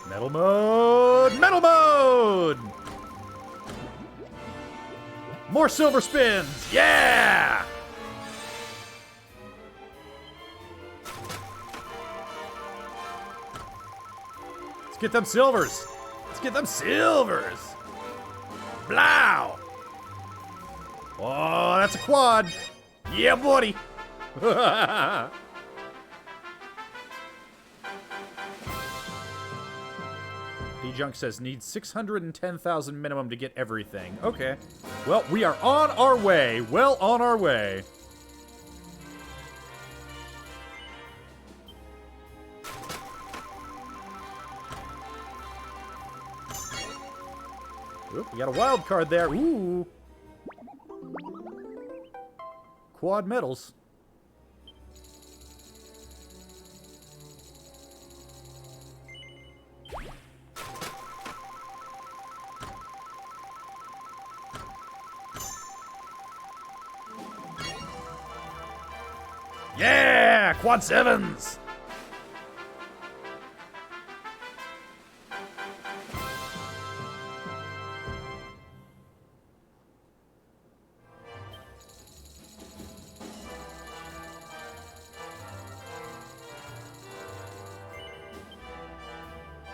Metal mode! Metal mode! More silver spins! Yeah! Get them silvers. Let's get them silvers. Blow. Oh, that's a quad. Yeah, buddy. D-Junk says needs 610,000 minimum to get everything. Okay. Well, we are on our way. Well on our way. Oop, we got a wild card there. Ooh. Quad medals. Yeah, quad sevens.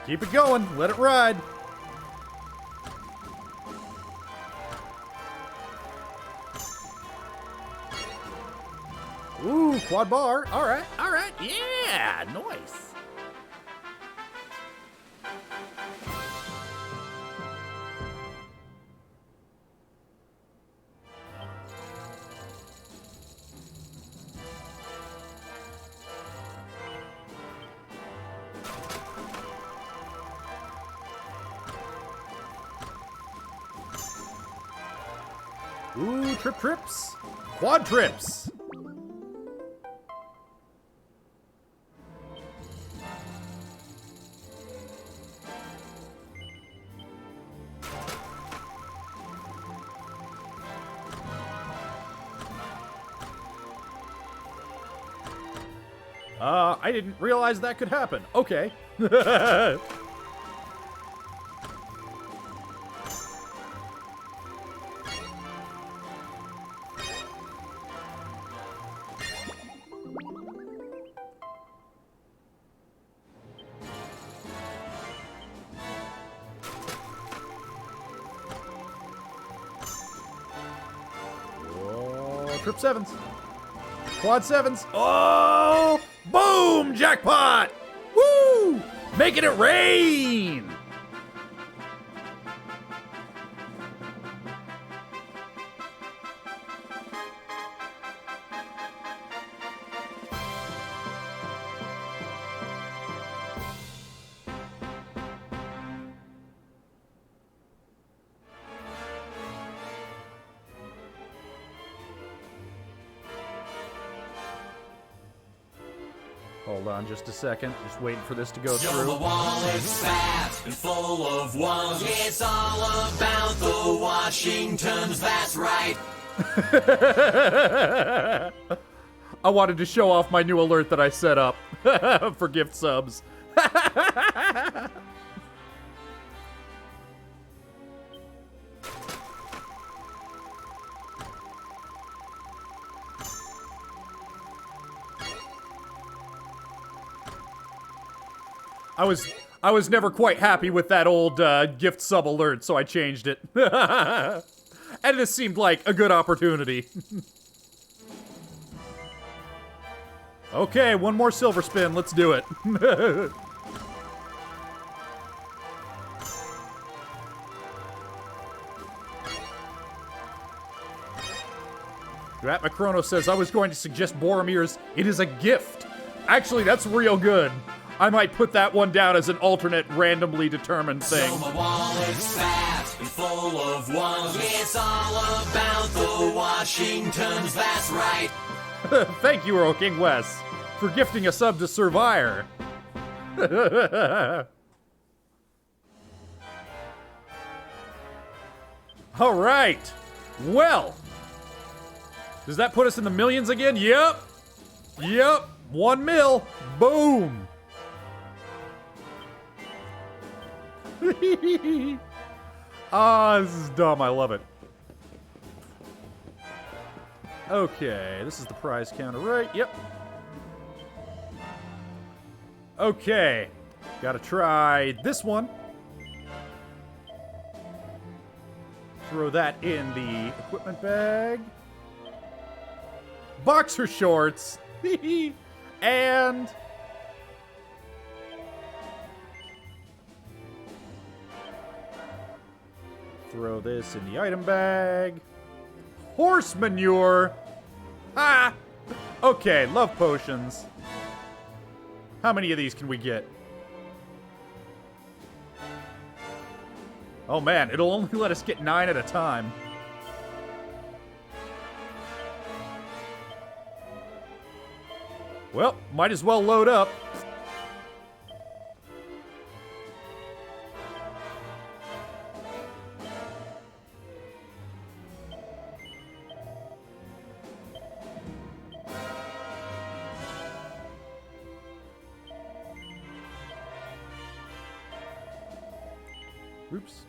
Keep it going. Let it ride. Ooh, quad bar. All right. Yeah, nice. Ooh, trips. Quad trips. I didn't realize that could happen. Okay. Whoa, trip sevens. Quad sevens. Oh, boom, jackpot. Woo, making it rain. Hold on just a second. Just waiting for this to go through. The wallet's fat and full of ones. It's all about the Washingtons, that's right. I wanted to show off my new alert that I set up for gift subs. I was never quite happy with that old gift sub alert, so I changed it. And this seemed like a good opportunity. Okay, one more silver spin. Let's do it. Rat Macrono says, I was going to suggest Boromir's It Is a Gift. Actually, that's real good. I might put that one down as an alternate randomly determined thing. So my wallet's fat and full of ones. It's all about the Washingtons, that's right. Thank you, Earl King Wes, for gifting a sub to Survivor. All right. Well, does that put us in the millions again? Yep. 1 mil. Boom. This is dumb. I love it. Okay, this is the prize counter, right? Yep. Okay, gotta try this one. Throw that in the equipment bag. Boxer shorts. And throw this in the item bag. Horse manure. Ha! Okay, love potions. How many of these can we get? Oh man, it'll only let us get 9 at a time. Well, might as well load up. Oops.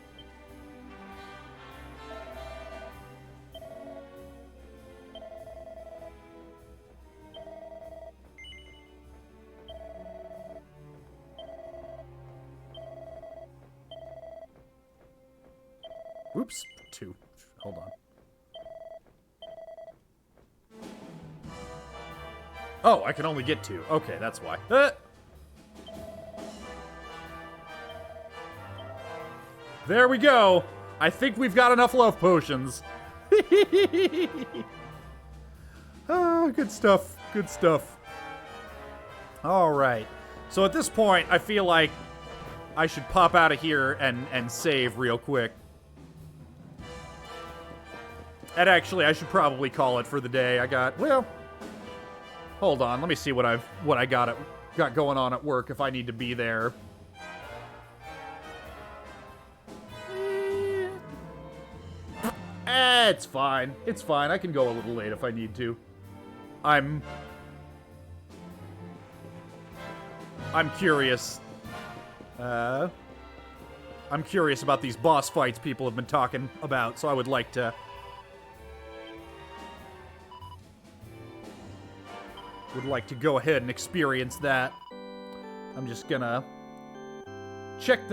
Oops. 2. Hold on. Oh, I can only get 2. Okay, that's why. There we go. I think we've got enough love potions. Oh, good stuff. Good stuff. All right. So at this point, I feel like I should pop out of here and save real quick. And actually, I should probably call it for the day. Well, hold on. Let me see what I got going on at work if I need to be there. It's fine. It's fine. I can go a little late if I need to. I'm curious. I'm curious about these boss fights people have been talking about, so I would like to go ahead and experience that. I'm just gonna check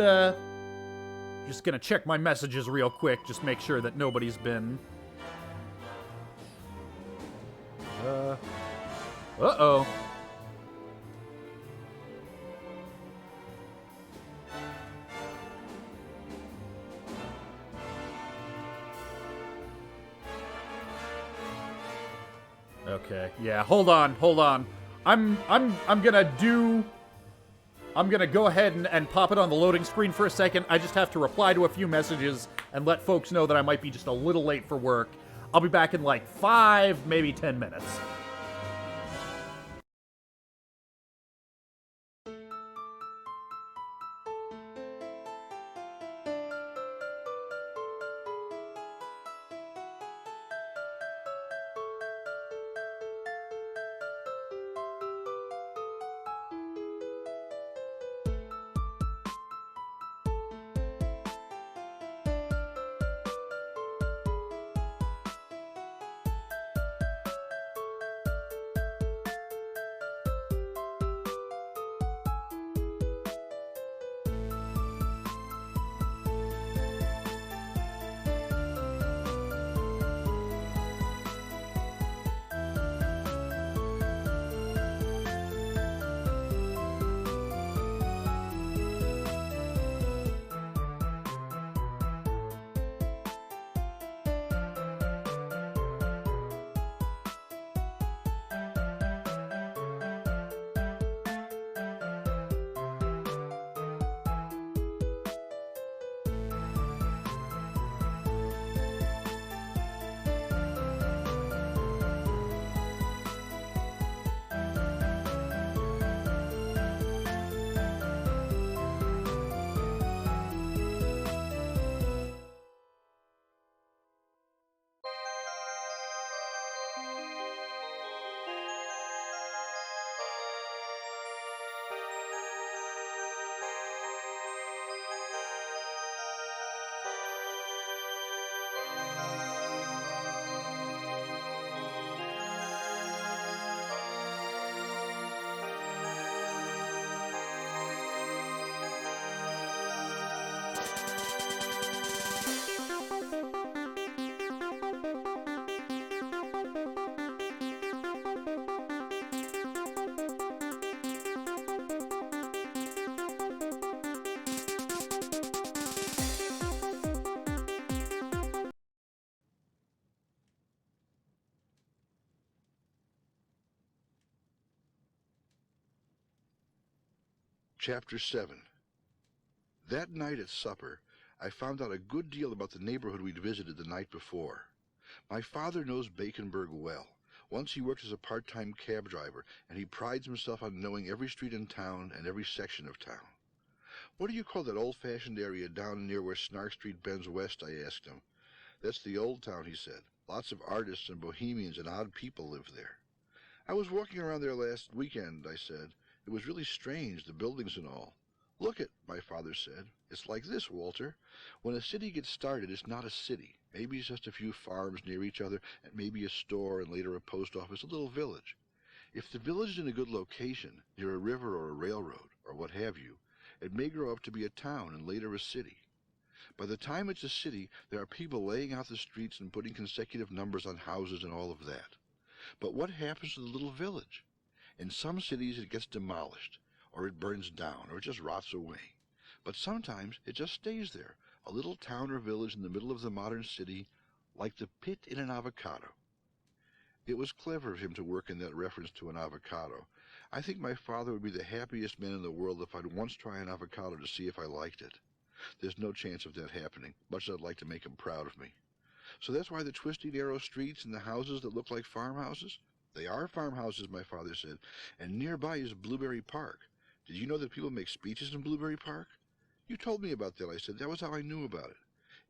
my messages real quick, just make sure that nobody's been... Uh-oh. Okay, yeah, hold on. I'm gonna go ahead and pop it on the loading screen for a second. I just have to reply to a few messages and let folks know that I might be just a little late for work. I'll be back in like 5, maybe 10 minutes. Chapter 7. That night at supper, I found out a good deal about the neighborhood we'd visited the night before. My father knows Baconburg well. Once he worked as a part-time cab driver, and he prides himself on knowing every street in town and every section of town. "What do you call that old-fashioned area down near where Snark Street bends west?" I asked him. "That's the old town," he said. "Lots of artists and bohemians and odd people live there." "I was walking around there last weekend," I said. "It was really strange, the buildings and all. Look it, my father said. It's like this, Walter. When a city gets started, it's not a city. Maybe it's just a few farms near each other, and maybe a store, and later a post office, a little village. If the village is in a good location, near a river or a railroad, or what have you, it may grow up to be a town and later a city. By the time it's a city, there are people laying out the streets and putting consecutive numbers on houses and all of that. But what happens to the little village? In some cities it gets demolished, or it burns down, or it just rots away. But sometimes it just stays there, a little town or village in the middle of the modern city, like the pit in an avocado. It was clever of him to work in that reference to an avocado. I think my father would be the happiest man in the world if I'd once try an avocado to see if I liked it. There's no chance of that happening, much as I'd like to make him proud of me. So that's why the twisty, narrow streets and the houses that look like farmhouses? They are farmhouses, my father said, and nearby is Blueberry Park. Did you know that people make speeches in Blueberry Park? You told me about that, I said. That was how I knew about it.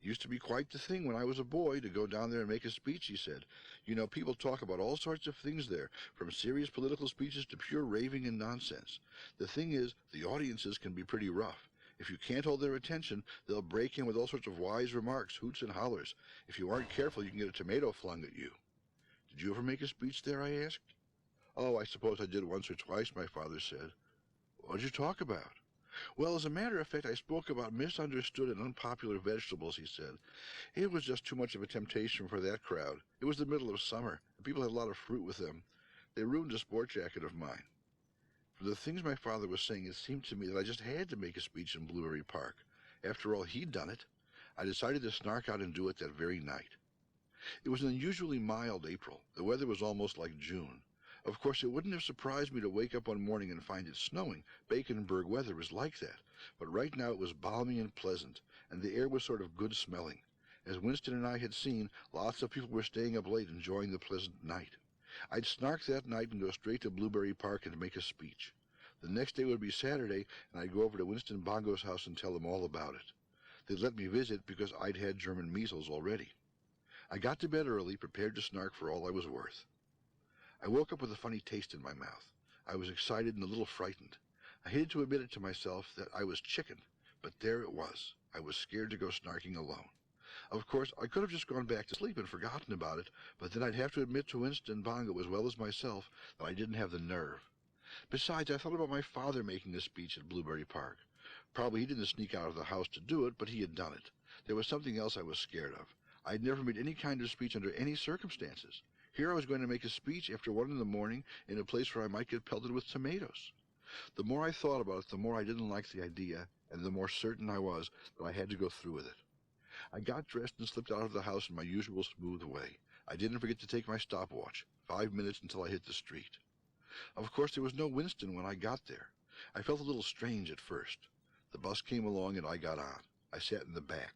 It used to be quite the thing when I was a boy to go down there and make a speech, he said. You know, people talk about all sorts of things there, from serious political speeches to pure raving and nonsense. The thing is, the audiences can be pretty rough. If you can't hold their attention, they'll break in with all sorts of wise remarks, hoots and hollers. If you aren't careful, you can get a tomato flung at you. Did you ever make a speech there, I asked. Oh, I suppose I did once or twice, my father said. What did you talk about? Well, as a matter of fact, I spoke about misunderstood and unpopular vegetables, he said. It was just too much of a temptation for that crowd. It was the middle of summer, and people had a lot of fruit with them. They ruined a sport jacket of mine. From the things my father was saying, it seemed to me that I just had to make a speech in Blueberry Park. After all, he'd done it. I decided to snark out and do it that very night. It was an unusually mild April. The weather was almost like June. Of course, it wouldn't have surprised me to wake up one morning and find it snowing. Baconburg weather was like that. But right now it was balmy and pleasant, and the air was sort of good-smelling. As Winston and I had seen, lots of people were staying up late enjoying the pleasant night. I'd snark that night and go straight to Blueberry Park and make a speech. The next day would be Saturday, and I'd go over to Winston Bongo's house and tell them all about it. They'd let me visit because I'd had German measles already. I got to bed early, prepared to snark for all I was worth. I woke up with a funny taste in my mouth. I was excited and a little frightened. I hated to admit it to myself that I was chicken, but there it was. I was scared to go snarking alone. Of course, I could have just gone back to sleep and forgotten about it, but then I'd have to admit to Winston Bongo as well as myself that I didn't have the nerve. Besides, I thought about my father making a speech at Blueberry Park. Probably he didn't sneak out of the house to do it, but he had done it. There was something else I was scared of. I'd never made any kind of speech under any circumstances. Here I was going to make a speech after 1 in the morning in a place where I might get pelted with tomatoes. The more I thought about it, the more I didn't like the idea, and the more certain I was that I had to go through with it. I got dressed and slipped out of the house in my usual smooth way. I didn't forget to take my stopwatch, 5 minutes until I hit the street. Of course, there was no Winston when I got there. I felt a little strange at first. The bus came along and I got on. I sat in the back.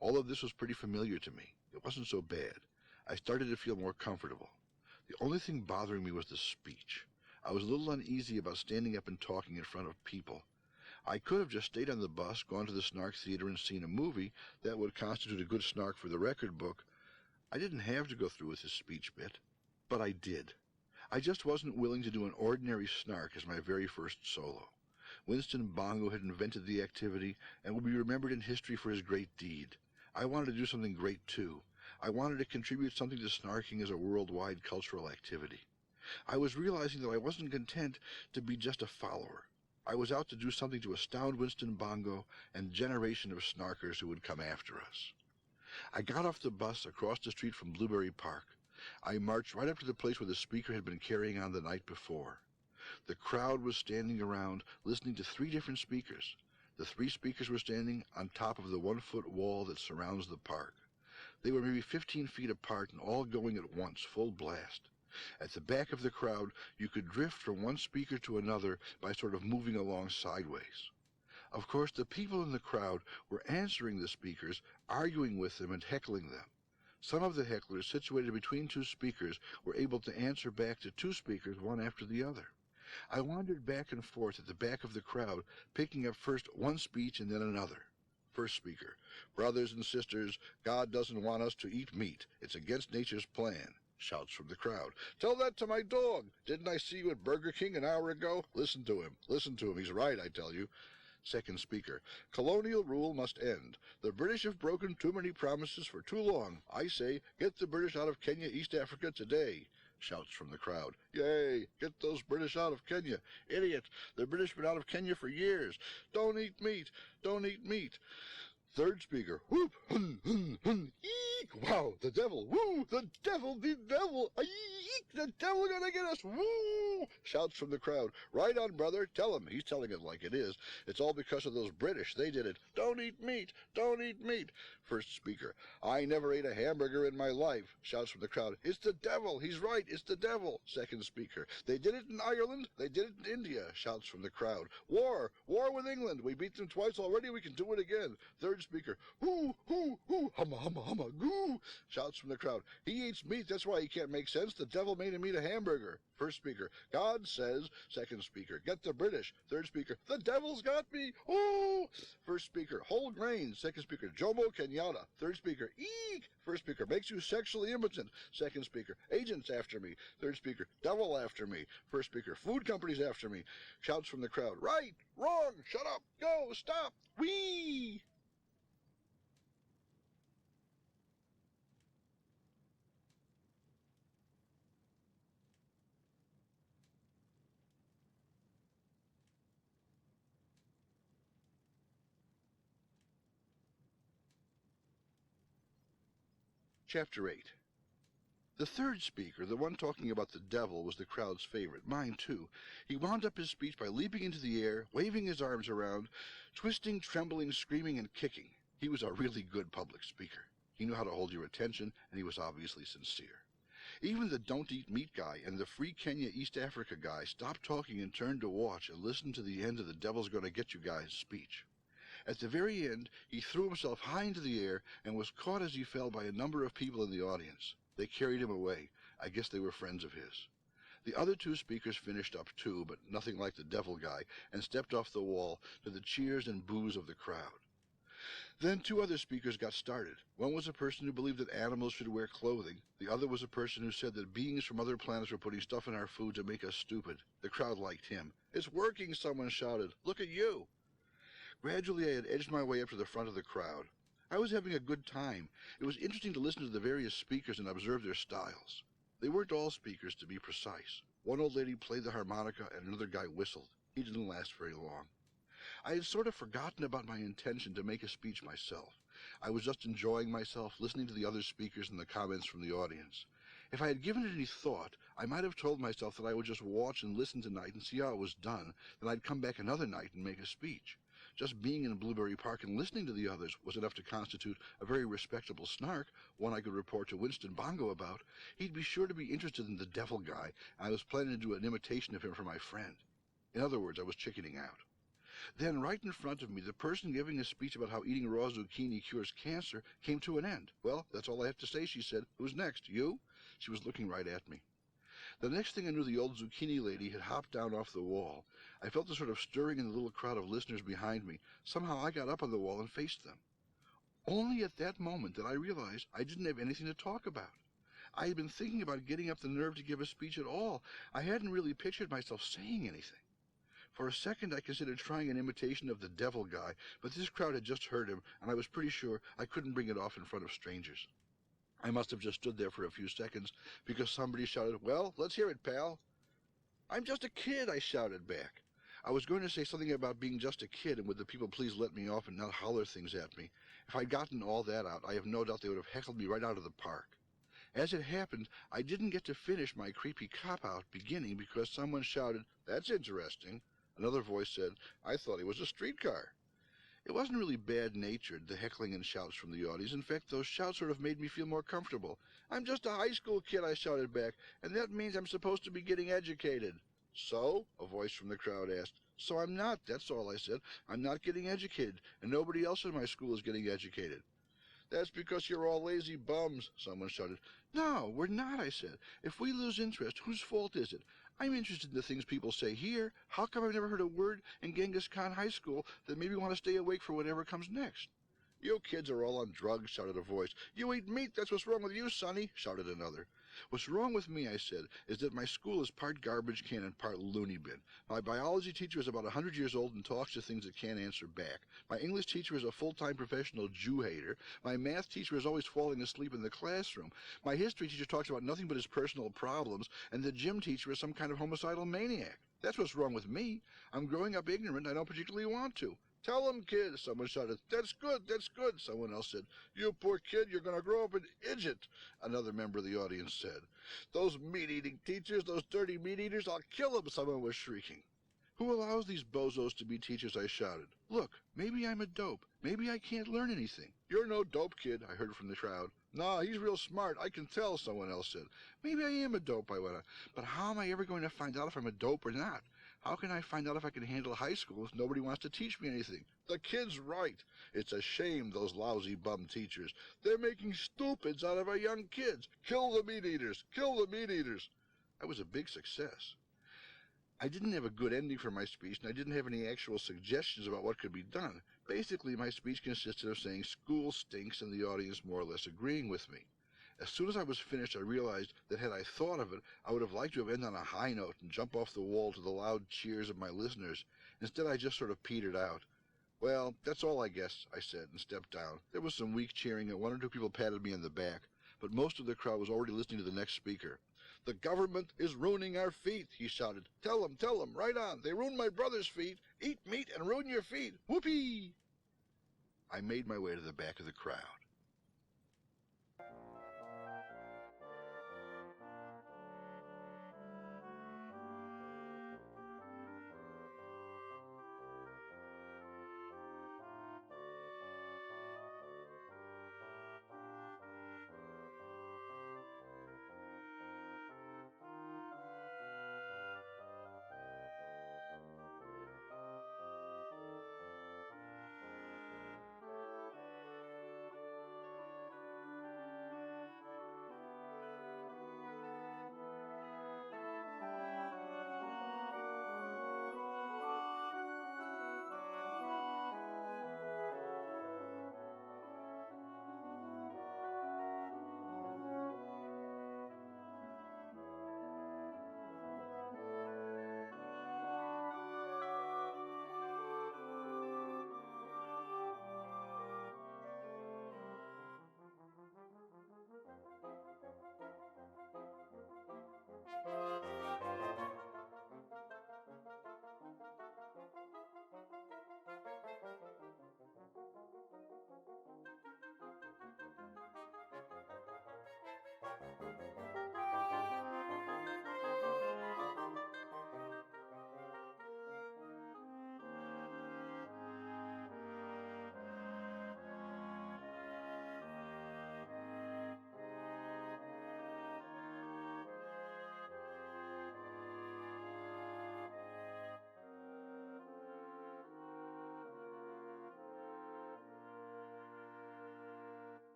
All of this was pretty familiar to me. It wasn't so bad. I started to feel more comfortable. The only thing bothering me was the speech. I was a little uneasy about standing up and talking in front of people. I could have just stayed on the bus, gone to the Snark Theater and seen a movie. That would constitute a good snark for the record book. I didn't have to go through with this speech bit, but I did. I just wasn't willing to do an ordinary snark as my very first solo. Winston Bongo had invented the activity and will be remembered in history for his great deed. I wanted to do something great, too. I wanted to contribute something to snarking as a worldwide cultural activity. I was realizing that I wasn't content to be just a follower. I was out to do something to astound Winston Bongo and a generation of snarkers who would come after us. I got off the bus across the street from Blueberry Park. I marched right up to the place where the speaker had been carrying on the night before. The crowd was standing around, listening to 3 different speakers. The 3 speakers were standing on top of the 1-foot wall that surrounds the park. They were maybe 15 feet apart and all going at once, full blast. At the back of the crowd, you could drift from one speaker to another by sort of moving along sideways. Of course, the people in the crowd were answering the speakers, arguing with them and heckling them. Some of the hecklers situated between 2 speakers were able to answer back to 2 speakers, one after the other. I wandered back and forth at the back of the crowd, picking up first one speech and then another. First speaker: brothers and sisters, God doesn't want us to eat meat. It's against nature's plan. Shouts from the crowd. Tell that to my dog. Didn't I see you at Burger King an hour ago? Listen to him. Listen to him. He's right, I tell you. Second speaker, colonial rule must end. The British have broken too many promises for too long. I say, get the British out of Kenya, East Africa today. Shouts from the crowd. Yay! Get those British out of Kenya. Idiot! The British been out of Kenya for years. Don't eat meat. Don't eat meat. Third speaker. Whoop! Hun, hun, hun. Eek! Wow! The devil! Woo! The devil! The devil! Eek! The devil gonna get us! Woo! Shouts from the crowd. Right on, brother. Tell him. He's telling it like it is. It's all because of those British. They did it. Don't eat meat. Don't eat meat. First speaker. I never ate a hamburger in my life. Shouts from the crowd. It's the devil. He's right. It's the devil. Second speaker. They did it in Ireland. They did it in India. Shouts from the crowd. War. War with England. We beat them twice already. We can do it again. Third speaker. Hoo, hoo, hoo. Humma, humma, humma. Goo. Shouts from the crowd. He eats meat. That's why he can't make sense. The devil made him eat a hamburger. First speaker. God says. Second speaker. Get the British. Third speaker. The devil's got me. Ooh. First speaker. Whole grain. Second speaker. Jomo Kenyatta. Third speaker. Eek. First speaker. Makes you sexually impotent. Second speaker. Agents after me. Third speaker. Devil after me. First speaker. Food companies after me. Shouts from the crowd. Right. Wrong. Shut up. Go. Stop. Wee. Chapter 8. The third speaker, the one talking about the devil, was the crowd's favorite, mine too. He wound up his speech by leaping into the air, waving his arms around, twisting, trembling, screaming, and kicking. He was a really good public speaker. He knew how to hold your attention, and he was obviously sincere. Even the don't eat meat guy and the free Kenya East Africa guy stopped talking and turned to watch and listen to the end of the devil's gonna get you guys speech. At the very end, he threw himself high into the air and was caught as he fell by a number of people in the audience. They carried him away. I guess they were friends of his. The other two speakers finished up too, but nothing like the devil guy, and stepped off the wall to the cheers and boos of the crowd. Then two other speakers got started. One was a person who believed that animals should wear clothing. The other was a person who said that beings from other planets were putting stuff in our food to make us stupid. The crowd liked him. It's working, someone shouted. Look at you. Gradually I had edged my way up to the front of the crowd. I was having a good time. It was interesting to listen to the various speakers and observe their styles. They weren't all speakers, to be precise. One old lady played the harmonica and another guy whistled. He didn't last very long. I had sort of forgotten about my intention to make a speech myself. I was just enjoying myself, listening to the other speakers and the comments from the audience. If I had given it any thought, I might have told myself that I would just watch and listen tonight and see how it was done, then I'd come back another night and make a speech. Just being in Blueberry Park and listening to the others was enough to constitute a very respectable snark, one I could report to Winston Bongo about. He'd be sure to be interested in the devil guy, and I was planning to do an imitation of him for my friend. In other words, I was chickening out. Then, right in front of me, the person giving a speech about how eating raw zucchini cures cancer came to an end. Well, that's all I have to say, she said. Who's next? You? She was looking right at me. The next thing I knew, the old zucchini lady had hopped down off the wall. I felt a sort of stirring in the little crowd of listeners behind me. Somehow I got up on the wall and faced them. Only at that moment did I realize I didn't have anything to talk about. I had been thinking about getting up the nerve to give a speech at all. I hadn't really pictured myself saying anything. For a second I considered trying an imitation of the devil guy, but this crowd had just heard him, and I was pretty sure I couldn't bring it off in front of strangers. I must have just stood there for a few seconds, because somebody shouted, "Well, let's hear it, pal." "I'm just a kid," I shouted back. I was going to say something about being just a kid, and would the people please let me off and not holler things at me. If I'd gotten all that out, I have no doubt they would have heckled me right out of the park. As it happened, I didn't get to finish my creepy cop-out beginning because someone shouted, "That's interesting." Another voice said, "I thought he was a streetcar." It wasn't really bad-natured, the heckling and shouts from the audience. In fact, those shouts sort of made me feel more comfortable. "I'm just a high school kid," I shouted back, "and that means I'm supposed to be getting educated." "So?" a voice from the crowd asked. "So I'm not, that's all," I said. "I'm not getting educated, and nobody else in my school is getting educated." "That's because you're all lazy bums," someone shouted. "No, we're not," I said. "If we lose interest, whose fault is it? I'm interested in the things people say here. How come I've never heard a word in Genghis Khan High School that made me want to stay awake for whatever comes next?" You kids are all on drugs, shouted a voice. You eat meat, that's what's wrong with you, Sonny, shouted another. What's wrong with me, I said, is that my school is part garbage can and part loony bin. My biology teacher is about 100 years old and talks to things that can't answer back. My English teacher is a full-time professional Jew-hater. My math teacher is always falling asleep in the classroom. My history teacher talks about nothing but his personal problems, and the gym teacher is some kind of homicidal maniac. That's what's wrong with me. I'm growing up ignorant. I don't particularly want to. Tell them, kid, someone shouted. That's good, someone else said. You poor kid, you're going to grow up an idiot, another member of the audience said. Those meat-eating teachers, those dirty meat-eaters, I'll kill them, someone was shrieking. Who allows these bozos to be teachers, I shouted. Look, maybe I'm a dope. Maybe I can't learn anything. You're no dope, kid, I heard from the crowd. Nah, he's real smart, I can tell, someone else said. Maybe I am a dope, I went on. But how am I ever going to find out if I'm a dope or not? How can I find out if I can handle high school if nobody wants to teach me anything? The kid's right. It's a shame, those lousy bum teachers. They're making stupids out of our young kids. Kill the meat eaters! Kill the meat eaters! I was a big success. I didn't have a good ending for my speech, and I didn't have any actual suggestions about what could be done. Basically, my speech consisted of saying school stinks and the audience more or less agreeing with me. As soon as I was finished, I realized that had I thought of it, I would have liked to have ended on a high note and jump off the wall to the loud cheers of my listeners. Instead, I just sort of petered out. Well, that's all, I guess, I said, and stepped down. There was some weak cheering, and one or two people patted me on the back, but most of the crowd was already listening to the next speaker. The government is ruining our feet, he shouted. Tell them, right on. They ruined my brother's feet. Eat meat and ruin your feet. Whoopee! I made my way to the back of the crowd.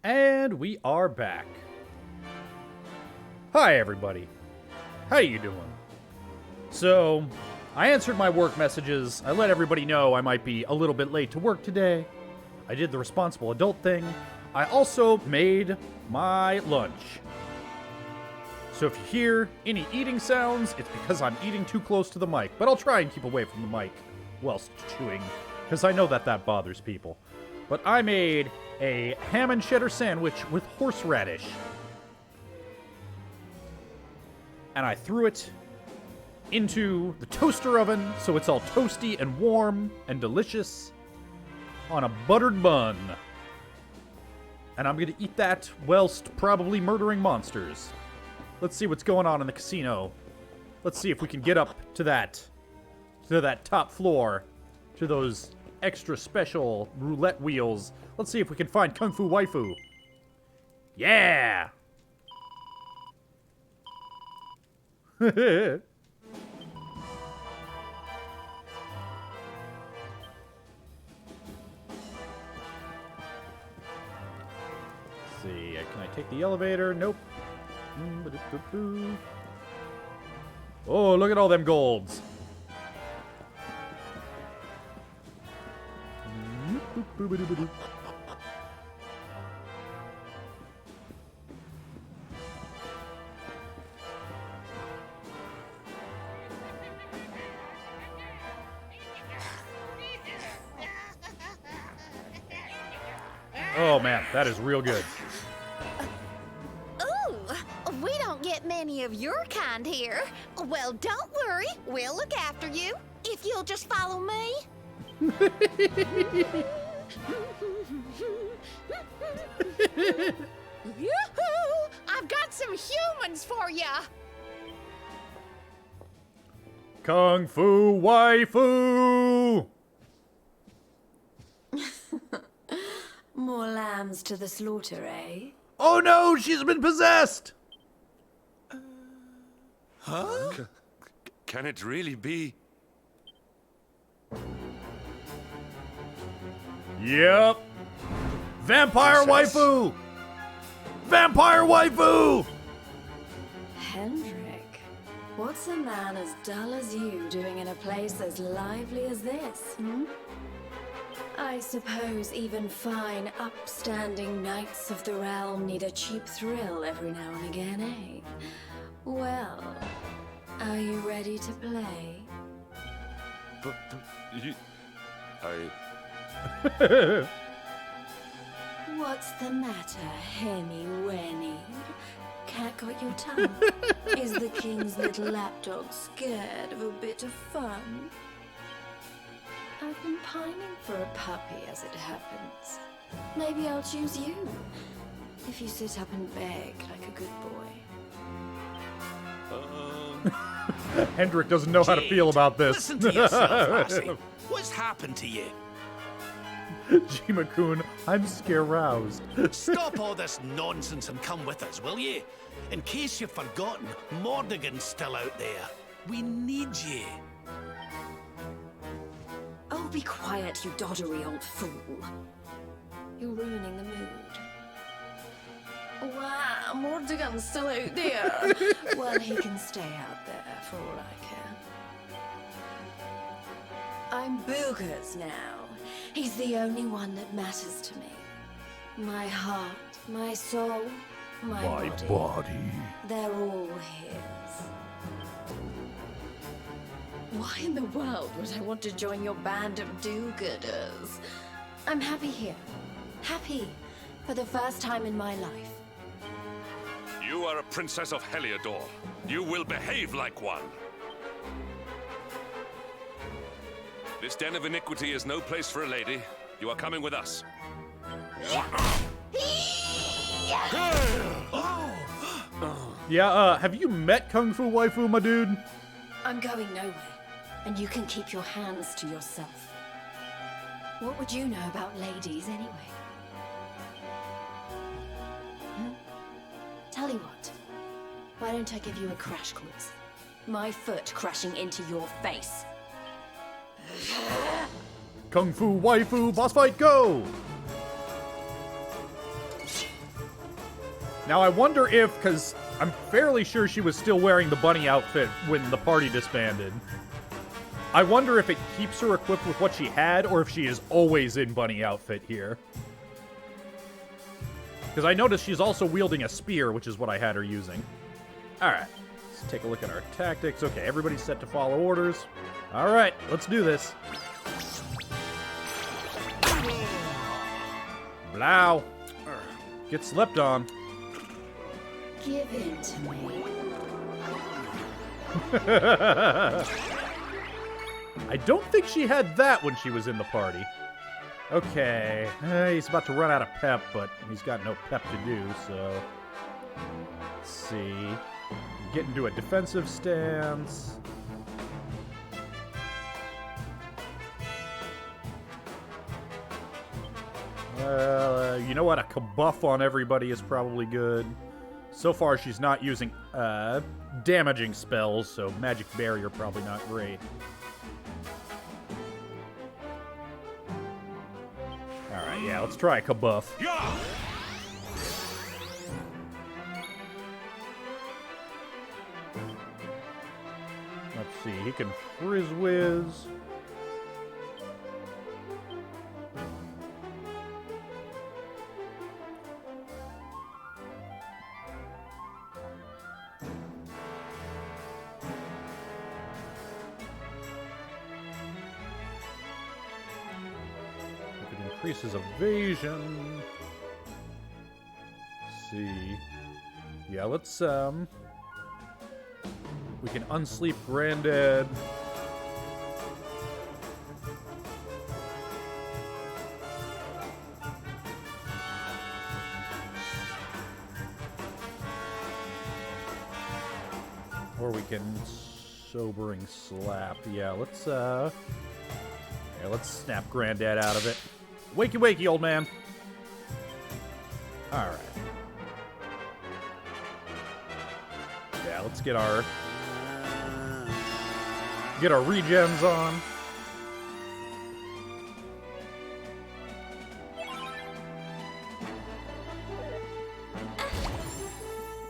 And we are back. Hi, everybody. How you doing? So, I answered my work messages. I let everybody know I might be a little bit late to work today. I did the responsible adult thing. I also made my lunch. So if you hear any eating sounds, it's because I'm eating too close to the mic. But I'll try and keep away from the mic whilst chewing, because I know that bothers people. But I made a ham and cheddar sandwich with horseradish. And I threw it into the toaster oven so it's all toasty and warm and delicious on a buttered bun. And I'm going to eat that whilst probably murdering monsters. Let's see what's going on in the casino. Let's see if we can get up to that top floor, to those extra special roulette wheels. Let's see if we can find Kung Fu Waifu. Yeah! see. Can I take the elevator? Nope. Oh, look at all them golds. Oh man, that is real good. Ooh, we don't get many of your kind here. Well, don't worry. We'll look after you if you'll just follow me. Yoo-hoo! I've got some humans for ya. Kung Fu Waifu! More lambs to the slaughter, eh? Oh no, she's been possessed! Huh? Can it really be? Yep. Vampire Princess? Waifu! Vampire Waifu! Hendrik, what's a man as dull as you doing in a place as lively as this, hmm? I suppose even fine, upstanding knights of the realm need a cheap thrill every now and again, eh? Well, are you ready to play? But you... What's the matter, Henny Wenny? Cat got your tongue? Is the king's little lapdog scared of a bit of fun? I've been pining for a puppy, as it happens. Maybe I'll choose you, if you sit up and beg like a good boy. Hendrik doesn't know how to feel about this. Listen to yourself, lassie. What's happened to you? Jima-kun, I'm scare-roused. Stop all this nonsense and come with us, will you? In case you've forgotten, Mordigan's still out there. We need you. Oh, be quiet, you doddery old fool. You're ruining the mood. Wow, Mordigan's still out there. Well, he can stay out there for all I care. I'm Boogers now. He's the only one that matters to me. My heart, my soul, my body. They're all his. Why in the world would I want to join your band of do-gooders? I'm happy here. Happy for the first time in my life. You are a princess of Heliodor. You will behave like one. This den of iniquity is no place for a lady. You are coming with us. Yeah, have you met Kung Fu Waifu, my dude? I'm going nowhere, and you can keep your hands to yourself. What would you know about ladies anyway? Tell you what, why don't I give you a crash course? My foot crashing into your face. Kung Fu Waifu, boss fight, go! Now I wonder if, because I'm fairly sure she was still wearing the bunny outfit when the party disbanded. I wonder if it keeps her equipped with what she had, or if she is always in bunny outfit here. Because I noticed she's also wielding a spear, which is what I had her using. Alright, let's take a look at our tactics. Okay, everybody's set to follow orders. Alright, let's do this. Blow. Get slept on. Give in to me. I don't think she had that when she was in the party. Okay, he's about to run out of pep, but he's got no pep to do, so... Let's see... Get into a defensive stance... you know what? A kabuff on everybody is probably good. So far, she's not using damaging spells, so magic barrier probably not great. Alright, yeah, let's try a kabuff. See, he can frizz whiz. We can increase his evasion. See. Yeah, let's we can unsleep Granddad. Or we can sobering slap. Yeah, let's snap Granddad out of it. Wakey wakey, old man. Alright. Yeah, let's get our regens on.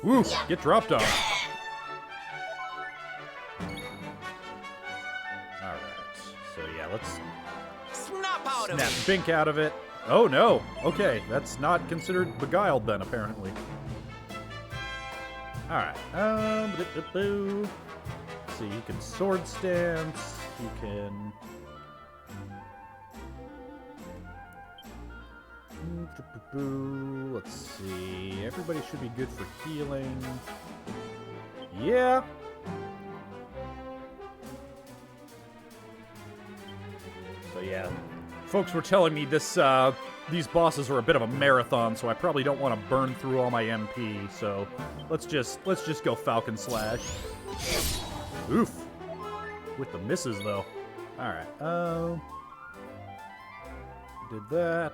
Woo! Get dropped on. Alright. So yeah, let's Snap out of snap it. Bink out of it. Oh no! Okay, that's not considered beguiled then, apparently. Alright, let's see, he can sword stance, he can... Let's see, everybody should be good for healing. Yeah! So yeah, folks were telling me this, these bosses are a bit of a marathon, so I probably don't want to burn through all my MP, so let's just go Falcon Slash. Oof. With the misses, though. Alright, did that.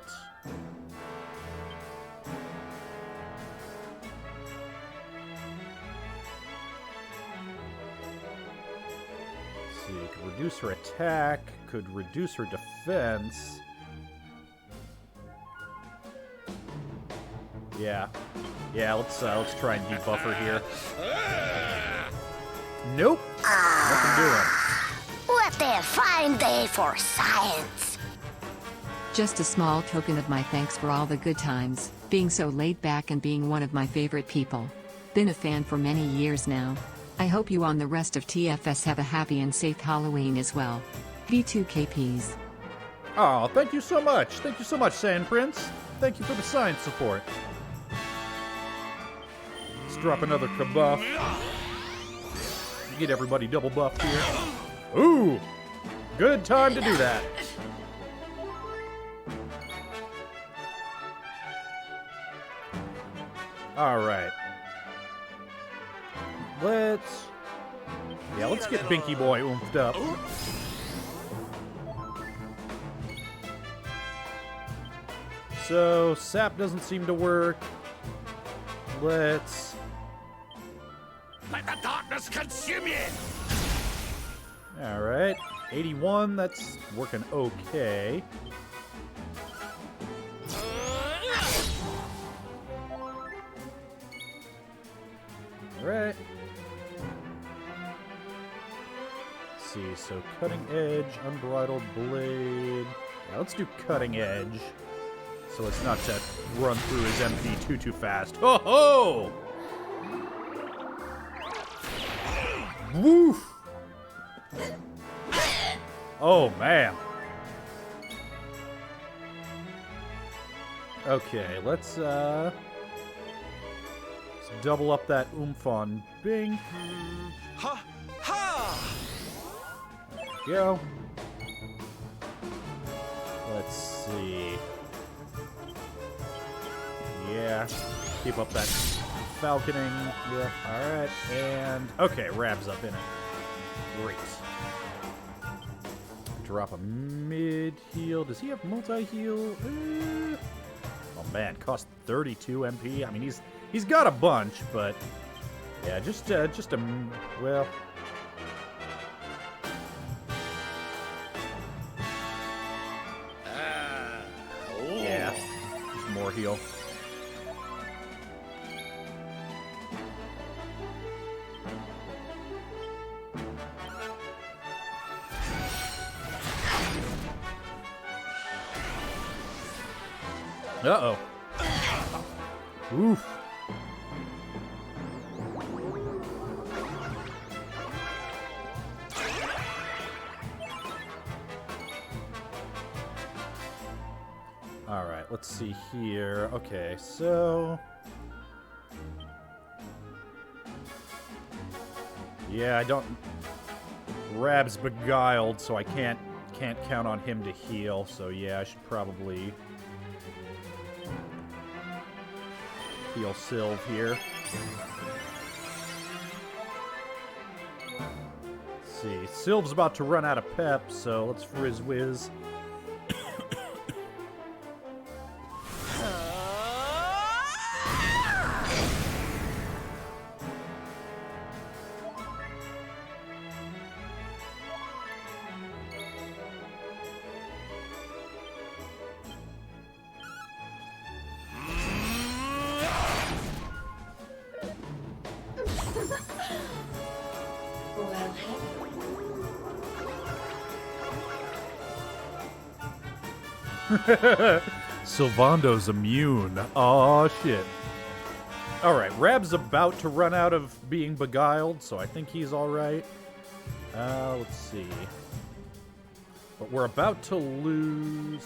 Let's see, could reduce her attack, could reduce her defense. Yeah. Yeah, let's try and debuff her here. Nope. Nothing doing. What a fine day for science! Just a small token of my thanks for all the good times, being so laid back and being one of my favorite people. Been a fan for many years now. I hope you and the rest of TFS have a happy and safe Halloween as well. V2KPs. Oh, thank you so much. Thank you so much, Sand Prince. Thank you for the science support. Let's drop another kabuff. Get everybody double buffed here. Ooh! Good time to do that. Alright. Let's get Binky Boy oomphed up. So, sap doesn't seem to work. Let's... Let the darkness consume you! Alright. 81, that's working okay. Alright. Let's see, so cutting edge, unbridled blade. Yeah, let's do cutting edge. So as not to run through his MP too fast. Ho ho! Woof! Oh man. Okay, let's double up that oomph on Bink. Ha! Ha! There we go. Let's see. Yeah. Keep up that falconing. Yeah, alright. And okay, Rab's up in it. Great. Drop a mid-heal. Does he have multi-heal? Oh man, cost 32 MP. I mean, he's got a bunch, but yeah, just a well. Yeah, just more heal. Uh-oh. Oof. Alright, let's see here. Okay, so... yeah, I don't... Rab's beguiled, so I can't count on him to heal, so yeah, I should probably... heal Sylv here. Let's see, Sylv's about to run out of pep, so let's frizz whiz. Sylvando's immune. Aw, shit. Alright, Rab's about to run out of being beguiled, so I think he's alright. Let's see. But we're about to lose...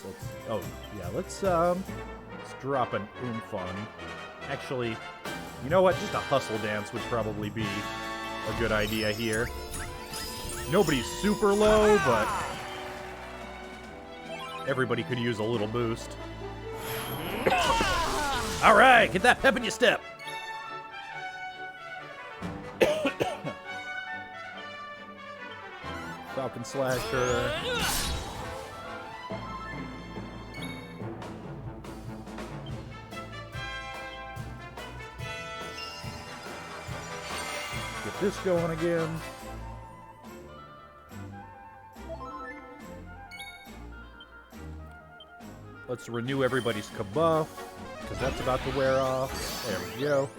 let's drop an oomph on. Actually, you know what? Just a hustle dance would probably be a good idea here. Nobody's super low, but... everybody could use a little boost. Alright, get that pep in your step. Falcon Slasher. Get this going again. Let's renew everybody's kabuff, because that's about to wear off. There we go.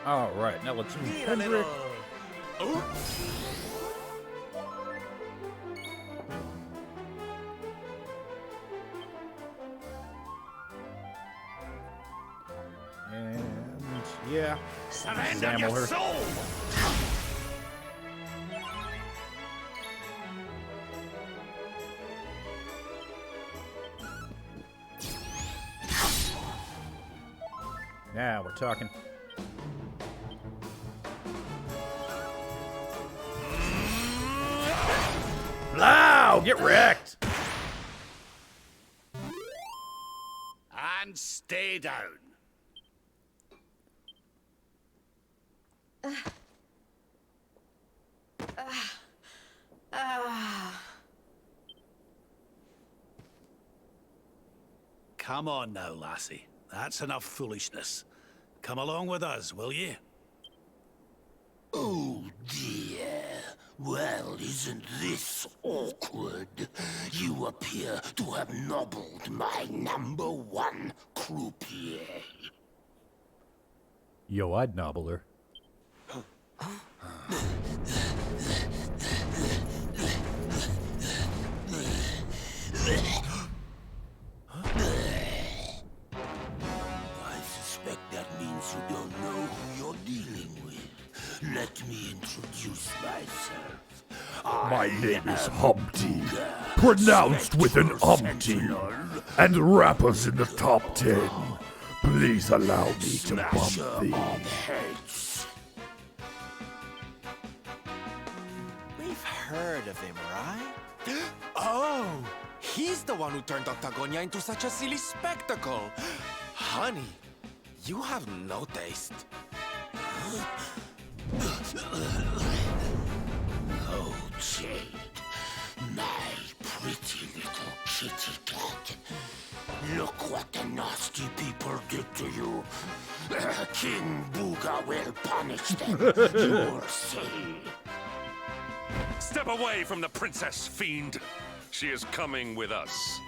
Alright, now let's move Hendrik. And yeah, surrender your soul. Now we're talking. Low, get wrecked. And stay down. Come on now, lassie. That's enough foolishness. Come along with us, will you? Oh dear. Well, isn't this awkward? You appear to have nobbled my #1 croupier. Yo, I'd nobble her. I suspect that means you don't know who you're dealing with. Let me introduce myself. My name is Humpty, pronounced with an umpty, and rappers in the top 10. Please allow me to bump thee. We've heard of him, right? Oh, he's the one who turned Octagonia into such a silly spectacle. Honey, you have no taste. Oh, Jade, my pretty little kitty cat. Look what the nasty people did to you. King Booga will punish them, you'll see. Step away from the princess, fiend. She is coming with us.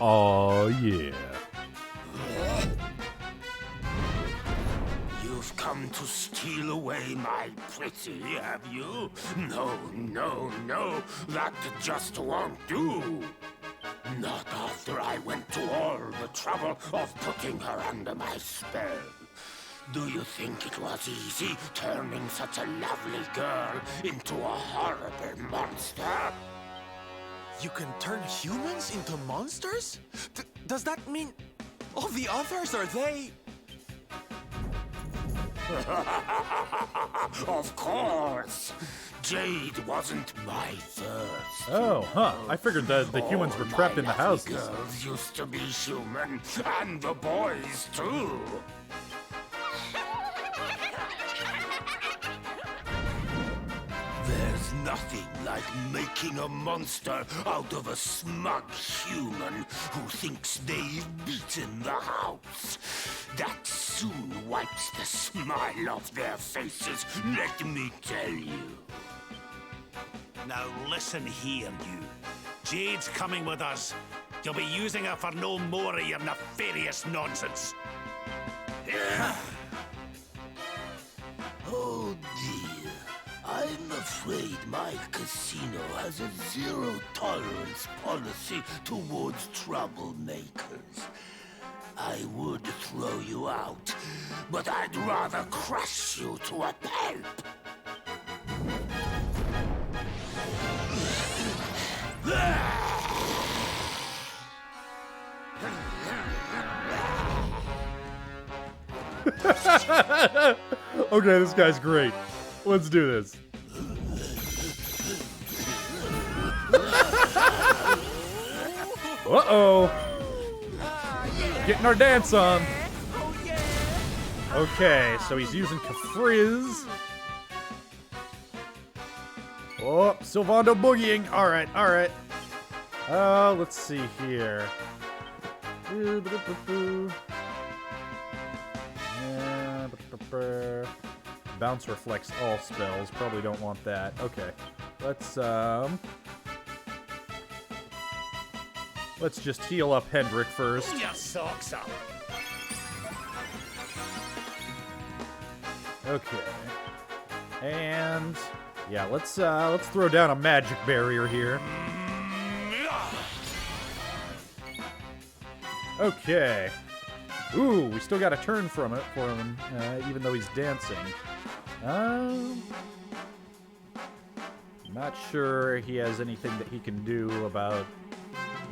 Oh yeah. You You've come to steal away my pretty, have you? No, no, no. That just won't do. Not after I went to all the trouble of putting her under my spell. Do you think it was easy turning such a lovely girl into a horrible monster? You can turn humans into monsters? Does that mean all the others, are they? Of course. Jade wasn't my first. Oh, huh. I figured that the humans were trapped in the houses. Girls used to be human, and the boys too. There's nothing like making a monster out of a smug human who thinks they've beaten the house. That soon wipes the smile off their faces, let me tell you. Now listen here, you. Jade's coming with us. You'll be using her for no more of your nefarious nonsense. Oh dear. I'm afraid my casino has a zero-tolerance policy towards troublemakers. I would throw you out, but I'd rather crush you to a pulp. Okay, this guy's great. Let's do this. Uh-oh. Getting our dance on. Okay, so he's using Kafriz. Oh, Sylvando boogieing. Alright, alright. Let's see here. Bounce reflects all spells. Probably don't want that. Okay. Let's just heal up Hendrik first. Pull your socks up. Okay. And yeah, let's throw down a magic barrier here. Okay. Ooh, we still got a turn from it for him, even though he's dancing. Not sure he has anything that he can do about.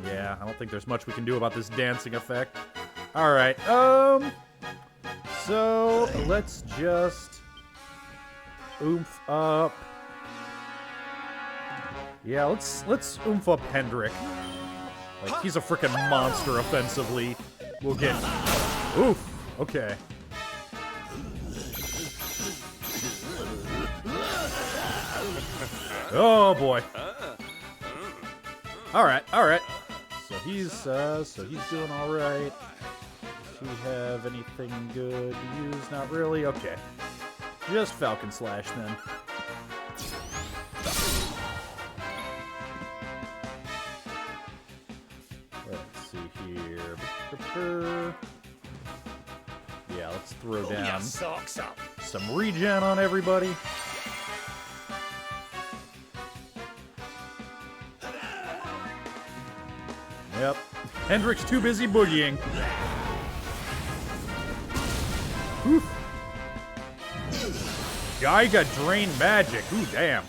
Yeah, I don't think there's much we can do about this dancing effect. All right. So let's just oomph up. Yeah, let's oomph up Hendrik. Like he's a freaking monster offensively. We'll get. Oof. Okay. Oh boy. All right. All right. So he's doing all right. Does he have anything good to use? Not really. Okay. Just Falcon Slash then. Let's see here. Yeah, let's throw down some regen on everybody. Yep. Hendrik's too busy boogieing. Oof. Guy got drained magic. Ooh, damn.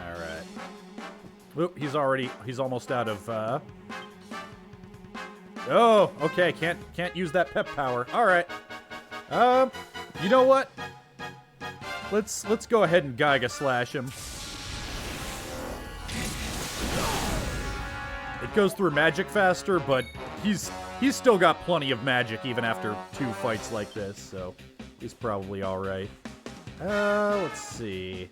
Alright. Oop, he's almost out of, Oh, okay, can't use that pep power. Alright. You know what? Let's go ahead and Geiga Slash him. It goes through magic faster, but he's still got plenty of magic even after 2 fights like this, so he's probably all right. Let's see.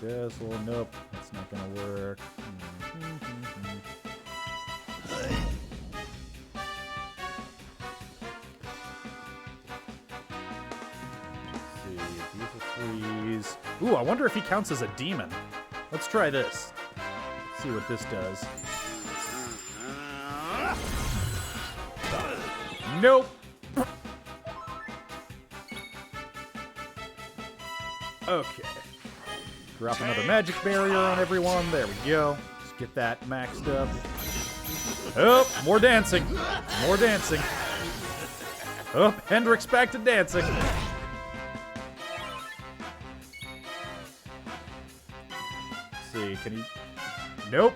Dazzle, nope, that's not gonna work. Freeze. Ooh, I wonder if he counts as a demon. Let's try this. Let's see what this does. Nope. Okay. Drop another magic barrier on everyone. There we go. Let's get that maxed up. Oh, more dancing. More dancing. Oh, Hendrix back to dancing. Let's see, can he... Nope.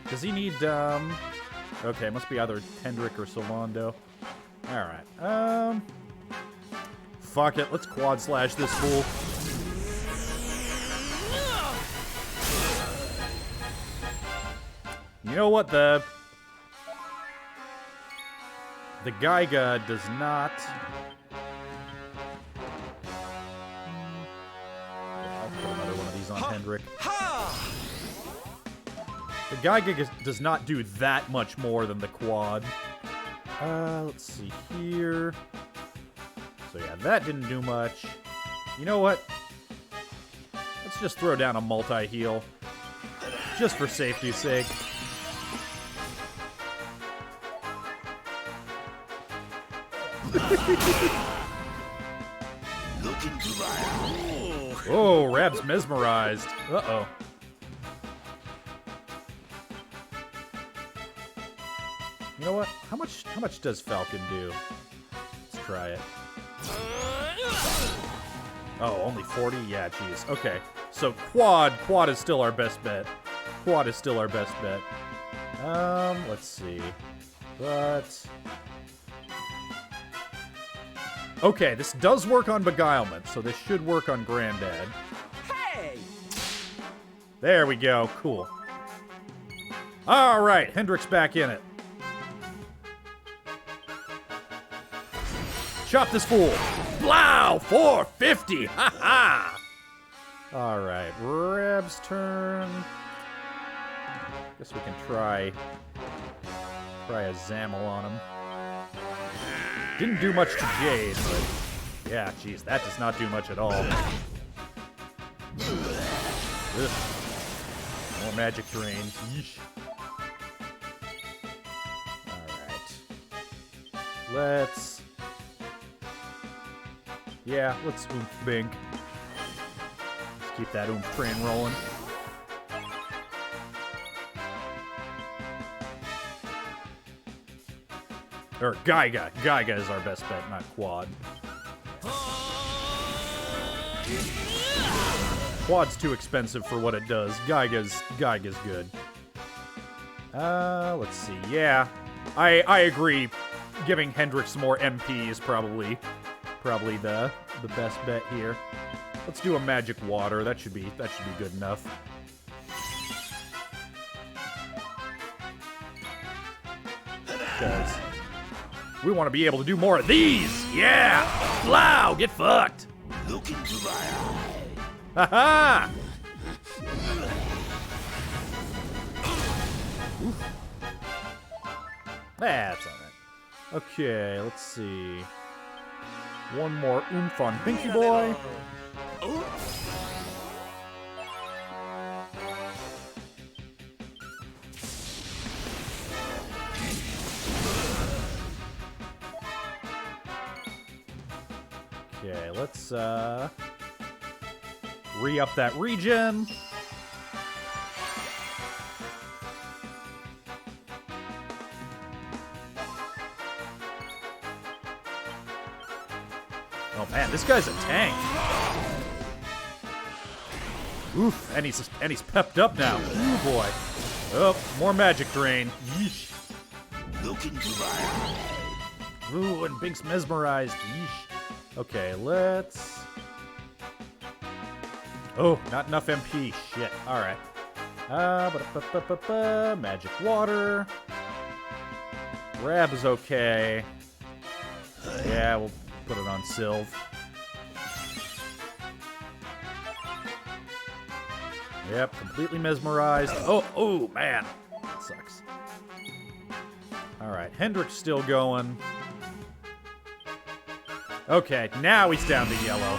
Does he need, Okay, it must be either Hendrick or Solando. Alright, fuck it, let's quad slash this fool. You know what, the Geiga does not... I'll put another one of these on Hendrick. The Geiga does not do that much more than the quad. Let's see here. So yeah, that didn't do much. You know what? Let's just throw down a multi-heal. Just for safety's sake. Look into my eye. Oh, Rab's mesmerized. Uh-oh. You know what? How much does Falcon do? Let's try it. Oh, only 40? Yeah, jeez. Okay. So quad is still our best bet. Quad is still our best bet. Let's see. But okay, this does work on Beguilement, so this should work on Granddad. Hey! There we go. Cool. All right, Hendrick's back in it. Chop this fool. Blow! 450! Ha ha! All right, Reb's turn. Guess we can try a Zamel on him. Didn't do much to Jade, but yeah, geez, that does not do much at all. Ugh. More magic drain. Yeesh. Alright. Let's oomph bink. Let's keep that oomph train rolling. Or Geiga. Geiga is our best bet, not quad. Quad's too expensive for what it does. Geiga's good. Let's see. Yeah, I agree. Giving Hendrix some more MP is probably the best bet here. Let's do a magic water. That should be good enough. Because we want to be able to do more of these. Yeah! Blow! Get fucked! Look into my eye. Ha-ha! That's alright. Okay, let's see. One more oomph on Pinky Boy. Okay, let's re-up that regen. Oh man, this guy's a tank. Oof, and he's pepped up now. Ooh boy. Oh, more magic drain. Yeesh. Look into my eye. Ooh, and Bink's mesmerized. Yeesh. Okay, let's... Oh, not enough MP. Shit. Alright. Magic water. Rab is okay. Yeah, we'll put it on Sylve. Yep, completely mesmerized. Oh, man. That sucks. Alright, Hendrick's still going. Okay, now he's down to yellow.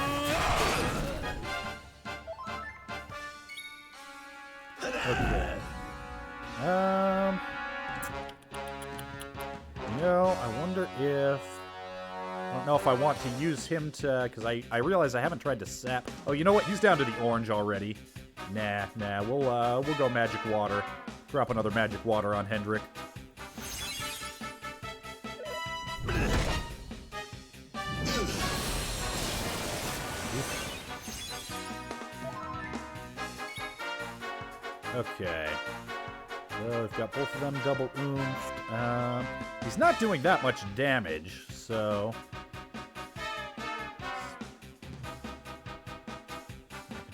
No, I wonder if... I don't know if I want to use him to... Because I realize I haven't tried to sap... Oh, you know what? He's down to the orange already. Nah. We'll go magic water. Drop another magic water on Hendrik. Okay. So we've got both of them double oomphed. He's not doing that much damage, so...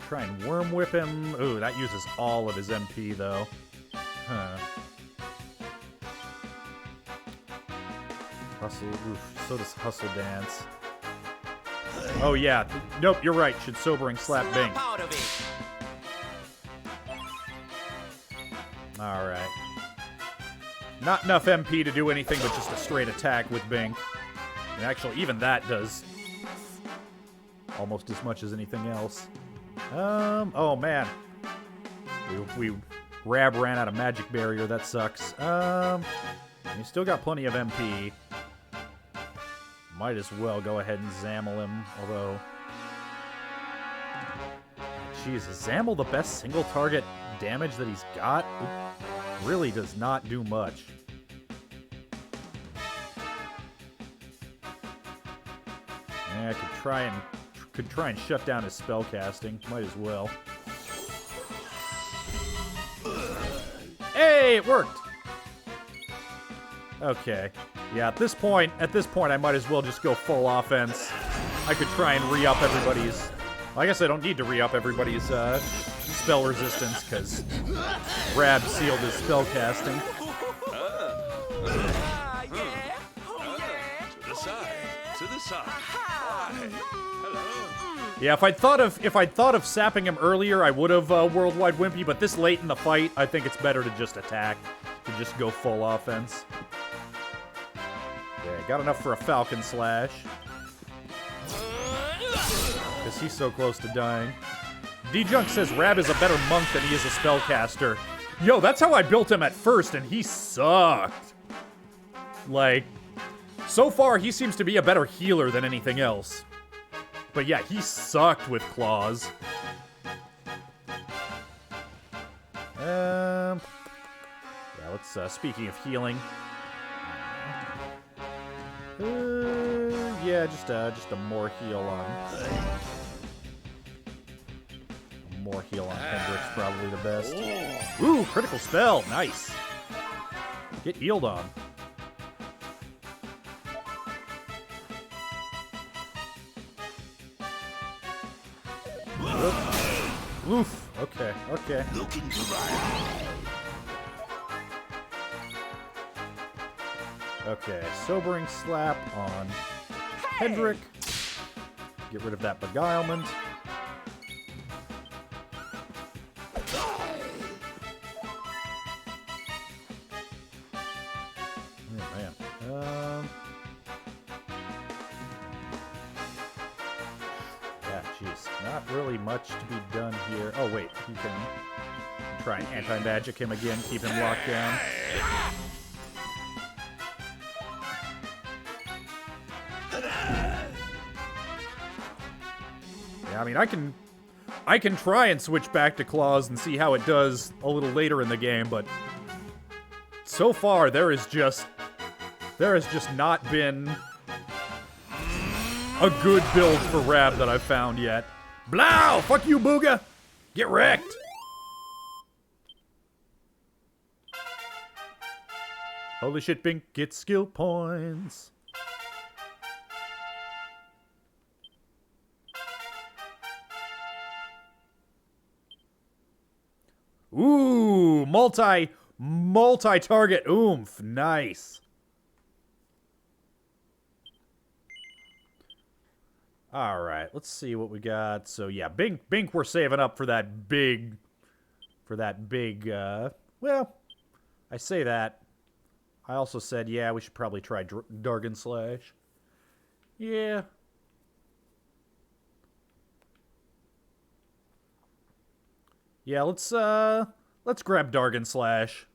Try and worm whip him. Ooh, that uses all of his MP, though. Huh. Hustle. Oof, so does Hustle Dance. Oh, yeah. Nope, you're right. Should Sobering Slap Bing. Alright. Not enough MP to do anything but just a straight attack with Bing. And actually, even that does almost as much as anything else. Oh man. We Rab ran out of magic barrier, that sucks. We still got plenty of MP. Might as well go ahead and Zammel him, although... Jeez, is Zammel the best single target damage that he's got? It really does not do much. Yeah, I could try and shut down his spell casting. Might as well. Hey, it worked. Okay. Yeah, at this point, I might as well just go full offense. I could try and re-up everybody's... I guess I don't need to re-up everybody's spell resistance, because Rab sealed his spell casting. To the side. Yeah, if I'd thought of sapping him earlier, I would have Worldwide Wimpy, but this late in the fight, I think it's better to just attack, to just go full offense. Yeah, got enough for a Falcon Slash. Because he's so close to dying. D-Junk says Rab is a better monk than he is a spellcaster. Yo, that's how I built him at first, and he sucked. Like, so far, he seems to be a better healer than anything else. But yeah, he sucked with claws. Yeah, let's, speaking of healing. Yeah, just a more heal on... More heal on Hendrik's probably the best. Ooh, critical spell, nice. Get healed on. Oof. Okay. Look into my eye. Okay, Sobering Slap on Hendrik. Get rid of that beguilement. Oh, man. Yeah, jeez. Not really much to be done here. Oh, wait. You can try and anti-magic him again, keep him locked down. Yeah, I mean, I can try and switch back to claws and see how it does a little later in the game, but so far there has just not been a good build for Rab that I've found yet. Blow! Fuck you, Booga! Get wrecked! Holy shit, Bink, get skill points. Ooh, multi-target oomph. Nice. All right, let's see what we got. So yeah, Bink we're saving up for that big, well, I say that. I also said, yeah, we should probably try Dargon Slash. Yeah. Yeah, let's grab Dargon Slash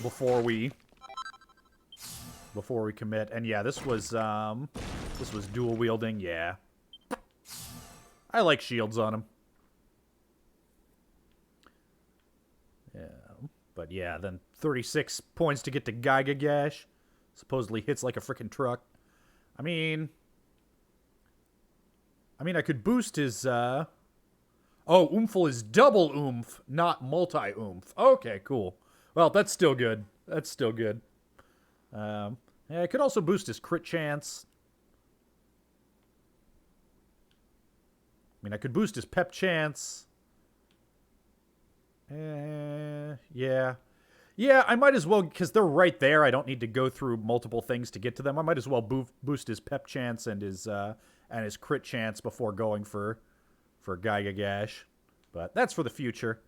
before we before we commit. And yeah, this was dual wielding. Yeah, I like shields on him. Yeah, but yeah, then 36 points to get to Geiga Gash. Supposedly hits like a freaking truck. I mean, I could boost his. Oh, Oomphle is double oomph, not multi-oomph. Okay, cool. Well, that's still good. That's still good. Yeah, I could also boost his crit chance. I mean, I could boost his pep chance. Yeah. Yeah, I might as well, because they're right there. I don't need to go through multiple things to get to them. I might as well boost his pep chance and his crit chance before going for Geiga Gash. But that's for the future.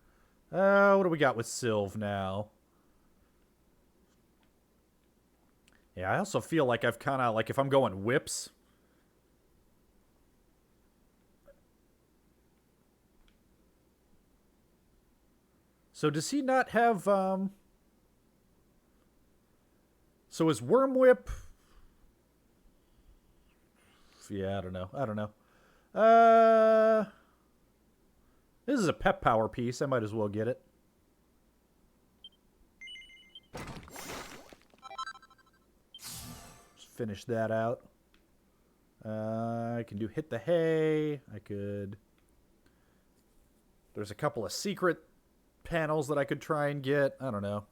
What do we got with Sylve now? Yeah, I also feel like I've kind of, like, if I'm going whips. So does he not have, So is Worm Whip... Yeah, I don't know. This is a pep power piece. I might as well get it. Just finish that out. I can do Hit the Hay. I could... There's a couple of secret panels that I could try and get. I don't know.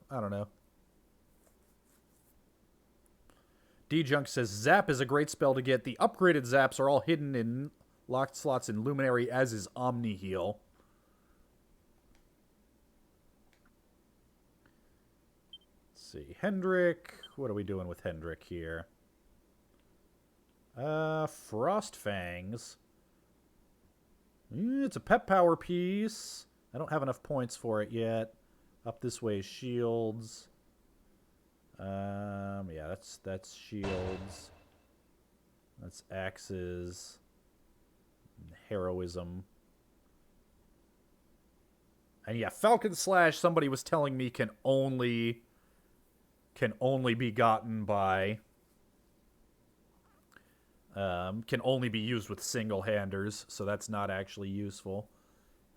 D-Junk says, Zap is a great spell to get. The upgraded Zaps are all hidden in locked slots in Luminary, as is Omni Heal. Let's see. Hendrik. What are we doing with Hendrik here? Frost Fangs. It's a pep power piece. I don't have enough points for it yet. Up this way is shields. Yeah, that's shields. That's axes. Heroism. And yeah, Falcon Slash, somebody was telling me, can only be gotten by... can only be used with single-handers, so that's not actually useful.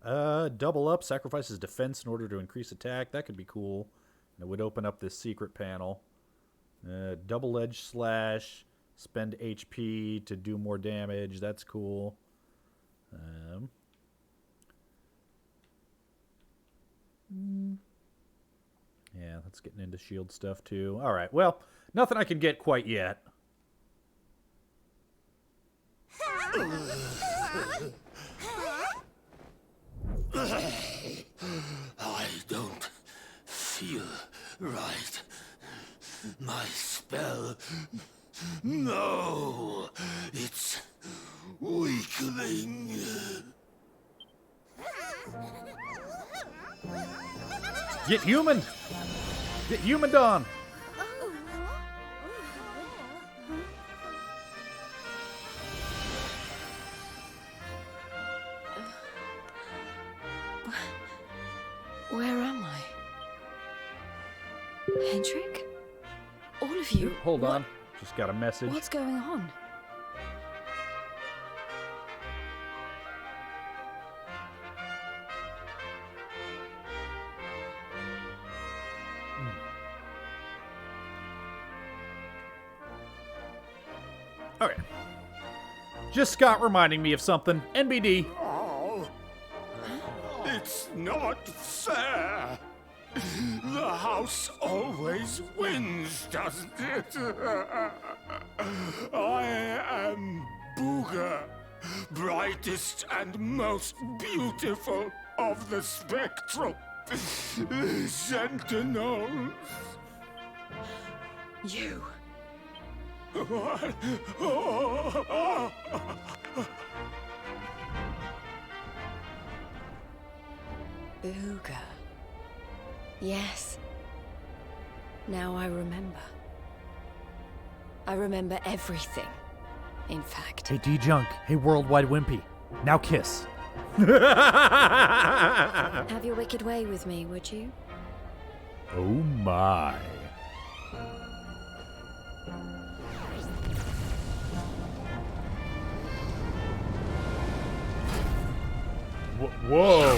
Double up, sacrifices defense in order to increase attack. That could be cool. And it would open up this secret panel. Double-edge slash, spend HP to do more damage. That's cool. Yeah, that's getting into shield stuff too. All right, well, nothing I can get quite yet. I don't feel right. My spell... No! It's weakening. Get human! Get human on! Where am I? Hendrik? All of you? Hold on. Just got a message. What's going on? Okay. Just Scott reminding me of something. NBD. Oh, it's not fair. The house always wins, doesn't it? I am Booger, brightest and most beautiful of the spectral sentinels. You. What? Booger. Yes. Now I remember. I remember everything, in fact. Hey, D-Junk. Hey, Worldwide Wimpy. Now kiss. Have your wicked way with me, would you? Oh, my. Whoa.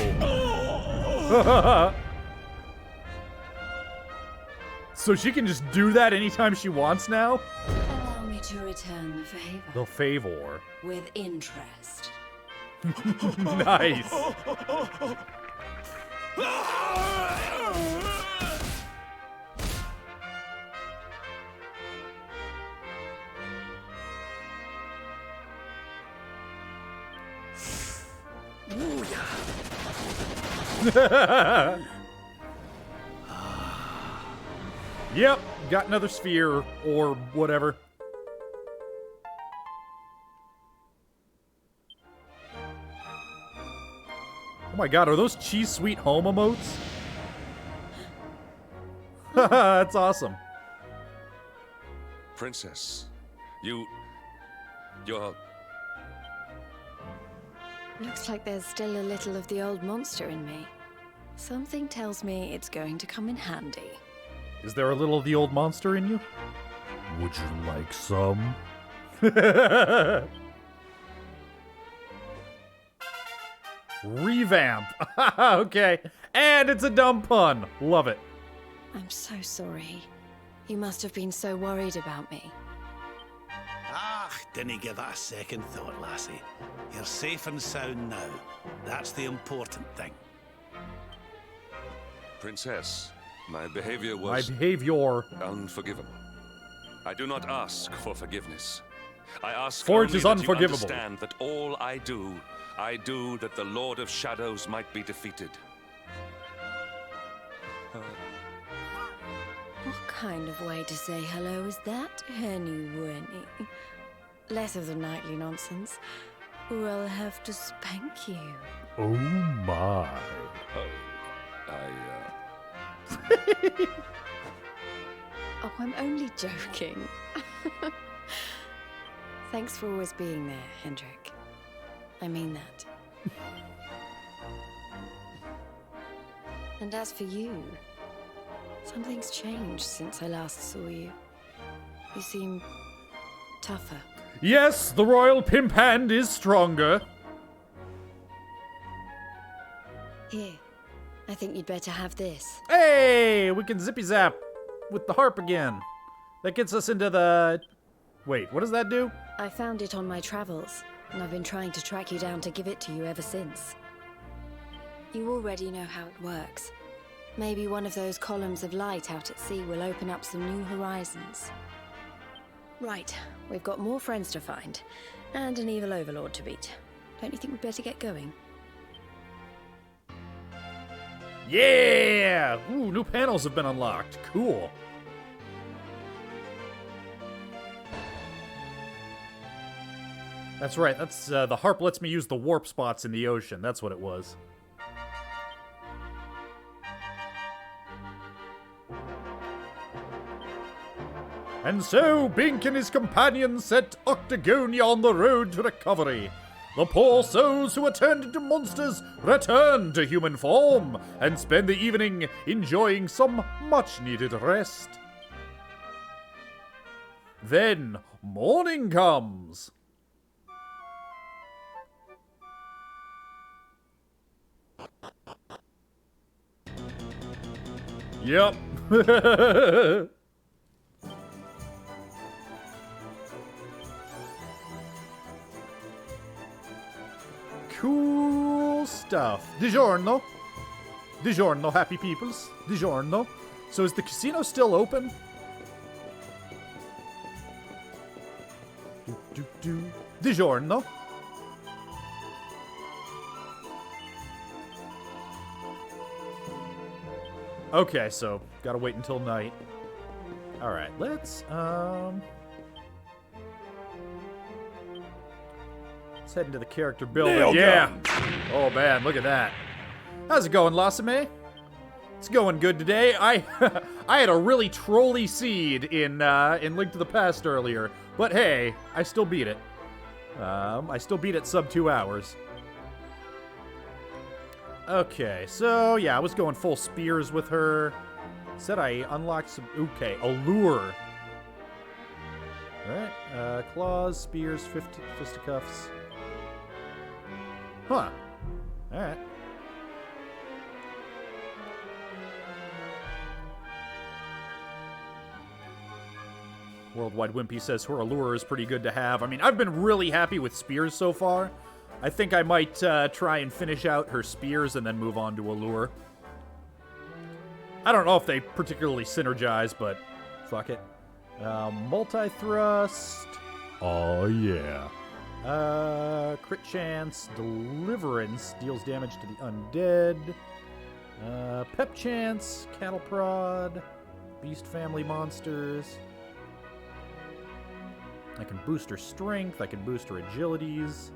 So she can just do that anytime she wants now? Allow me to return the favor. The favor. With interest. Nice. Yep, got another sphere or whatever. Oh my god, are those cheese sweet home emotes? That's awesome. Princess, you're... Looks like there's still a little of the old monster in me. Something tells me it's going to come in handy. Is there a little of the old monster in you? Would you like some? Revamp. Okay. And it's a dumb pun. Love it. I'm so sorry. You must have been so worried about me. Ah, didn't give it a second thought, lassie. You're safe and sound now. That's the important thing. Princess, my behavior was... unforgivable. I do not ask for forgiveness. I ask Forge only is that unforgivable. you understand that all I do that the Lord of Shadows might be defeated. What kind of way to say hello is that, Henny Winnie? Less of the nightly nonsense, or I'll have to spank you. Oh my. Oh, I'm only joking. Thanks for always being there, Hendrik. I mean that. And as for you, something's changed since I last saw you. You seem tougher. Yes, the royal pimp hand is stronger. Here, I think you'd better have this. Hey, we can zippy zap with the harp again. That gets us into the... Wait, what does that do? I found it on my travels, and I've been trying to track you down to give it to you ever since. You already know how it works. Maybe one of those columns of light out at sea will open up some new horizons. Right, we've got more friends to find, and an evil overlord to beat. Don't you think we'd better get going? Yeah! Ooh, new panels have been unlocked. Cool. That's right, that's the harp lets me use the warp spots in the ocean. That's what it was. And so, Bink and his companions set Octagonia on the road to recovery. The poor souls who were turned into monsters return to human form and spend the evening enjoying some much-needed rest. Then, morning comes. Yep. Cool stuff. Digiorno. Digiorno, happy peoples. Digiorno. So is the casino still open? Digiorno. Okay, so gotta wait until night. Alright, let's head into the character builder. Yeah! Oh man, look at that. How's it going, Lasame? It's going good today. I had a really trolly seed in Link to the Past earlier, but hey, I still beat it. I still beat it sub 2 hours. Okay, so yeah, I was going full spears with her. Said I unlocked some... Okay, allure. Alright, claws, spears, fisticuffs. Huh. Alright. Worldwide Wimpy says her allure is pretty good to have. I mean, I've been really happy with spears so far. I think I might try and finish out her spears and then move on to allure. I don't know if they particularly synergize, but fuck it. Multi-thrust. Oh, yeah. Crit chance. Deliverance deals damage to the undead. Pep chance. Cattle prod. Beast family monsters. I can boost her strength. I can boost her agilities.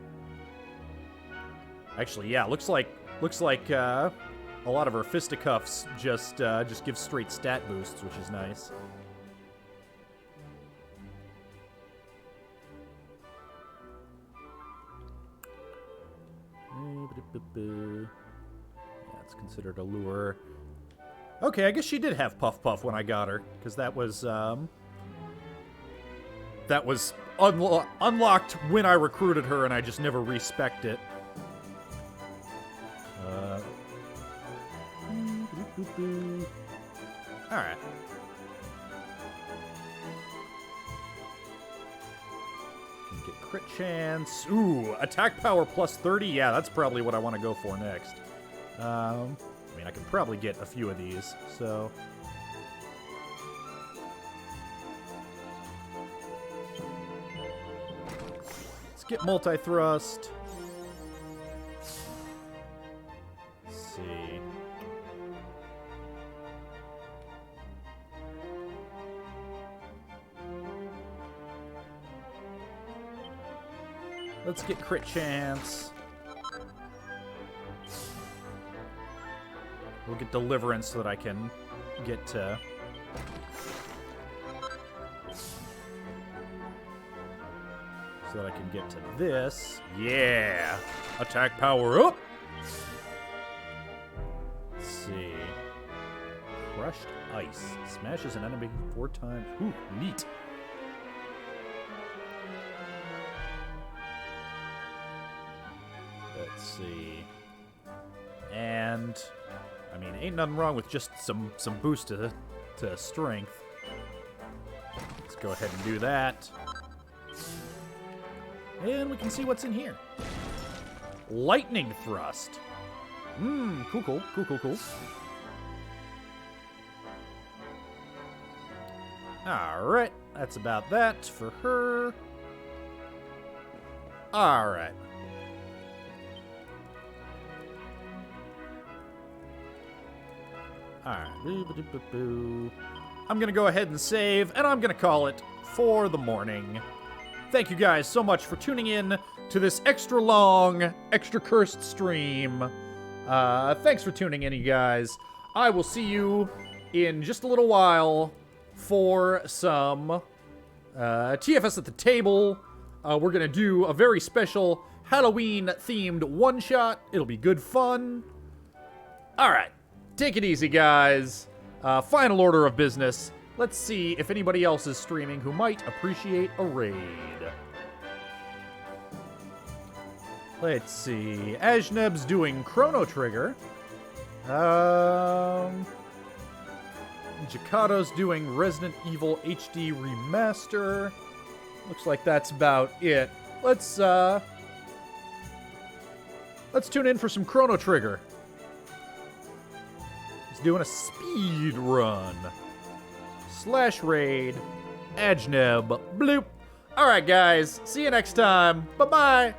Actually, yeah, looks like a lot of her fisticuffs just give straight stat boosts, which is nice. Yeah, it's considered a lure. Okay, I guess she did have Puff Puff when I got her, because that was unlocked when I recruited her, and I just never respec'd it. Alright. Get crit chance. Ooh, attack power plus 30. Yeah, that's probably what I want to go for next. I mean, I can probably get a few of these, so... Let's get multi-thrust. Let's see. Let's get crit chance. We'll get deliverance so that I can get to... So that I can get to this. Yeah! Attack power up! Let's see. Crushed ice. Smashes an enemy 4 times. Ooh, neat. Let's see. And... I mean, ain't nothing wrong with just some boost to strength. Let's go ahead and do that. And we can see what's in here. Lightning thrust. Cool. Alright, that's about that for her. Alright. Alright. I'm going to go ahead and save, and I'm going to call it for the morning. Thank you guys so much for tuning in to this extra long, extra cursed stream. Thanks for tuning in, you guys. I will see you in just a little while for some TFS at the table. We're going to do a very special Halloween-themed one-shot. It'll be good fun. All right. Take it easy, guys. Final order of business. Let's see if anybody else is streaming who might appreciate a raid. Let's see. Ajneb's doing Chrono Trigger. Jakato's doing Resident Evil HD Remaster. Looks like that's about it. Let's tune in for some Chrono Trigger. He's doing a speed run. /raid. Ajneb. Bloop. Alright, guys. See you next time. Bye-bye.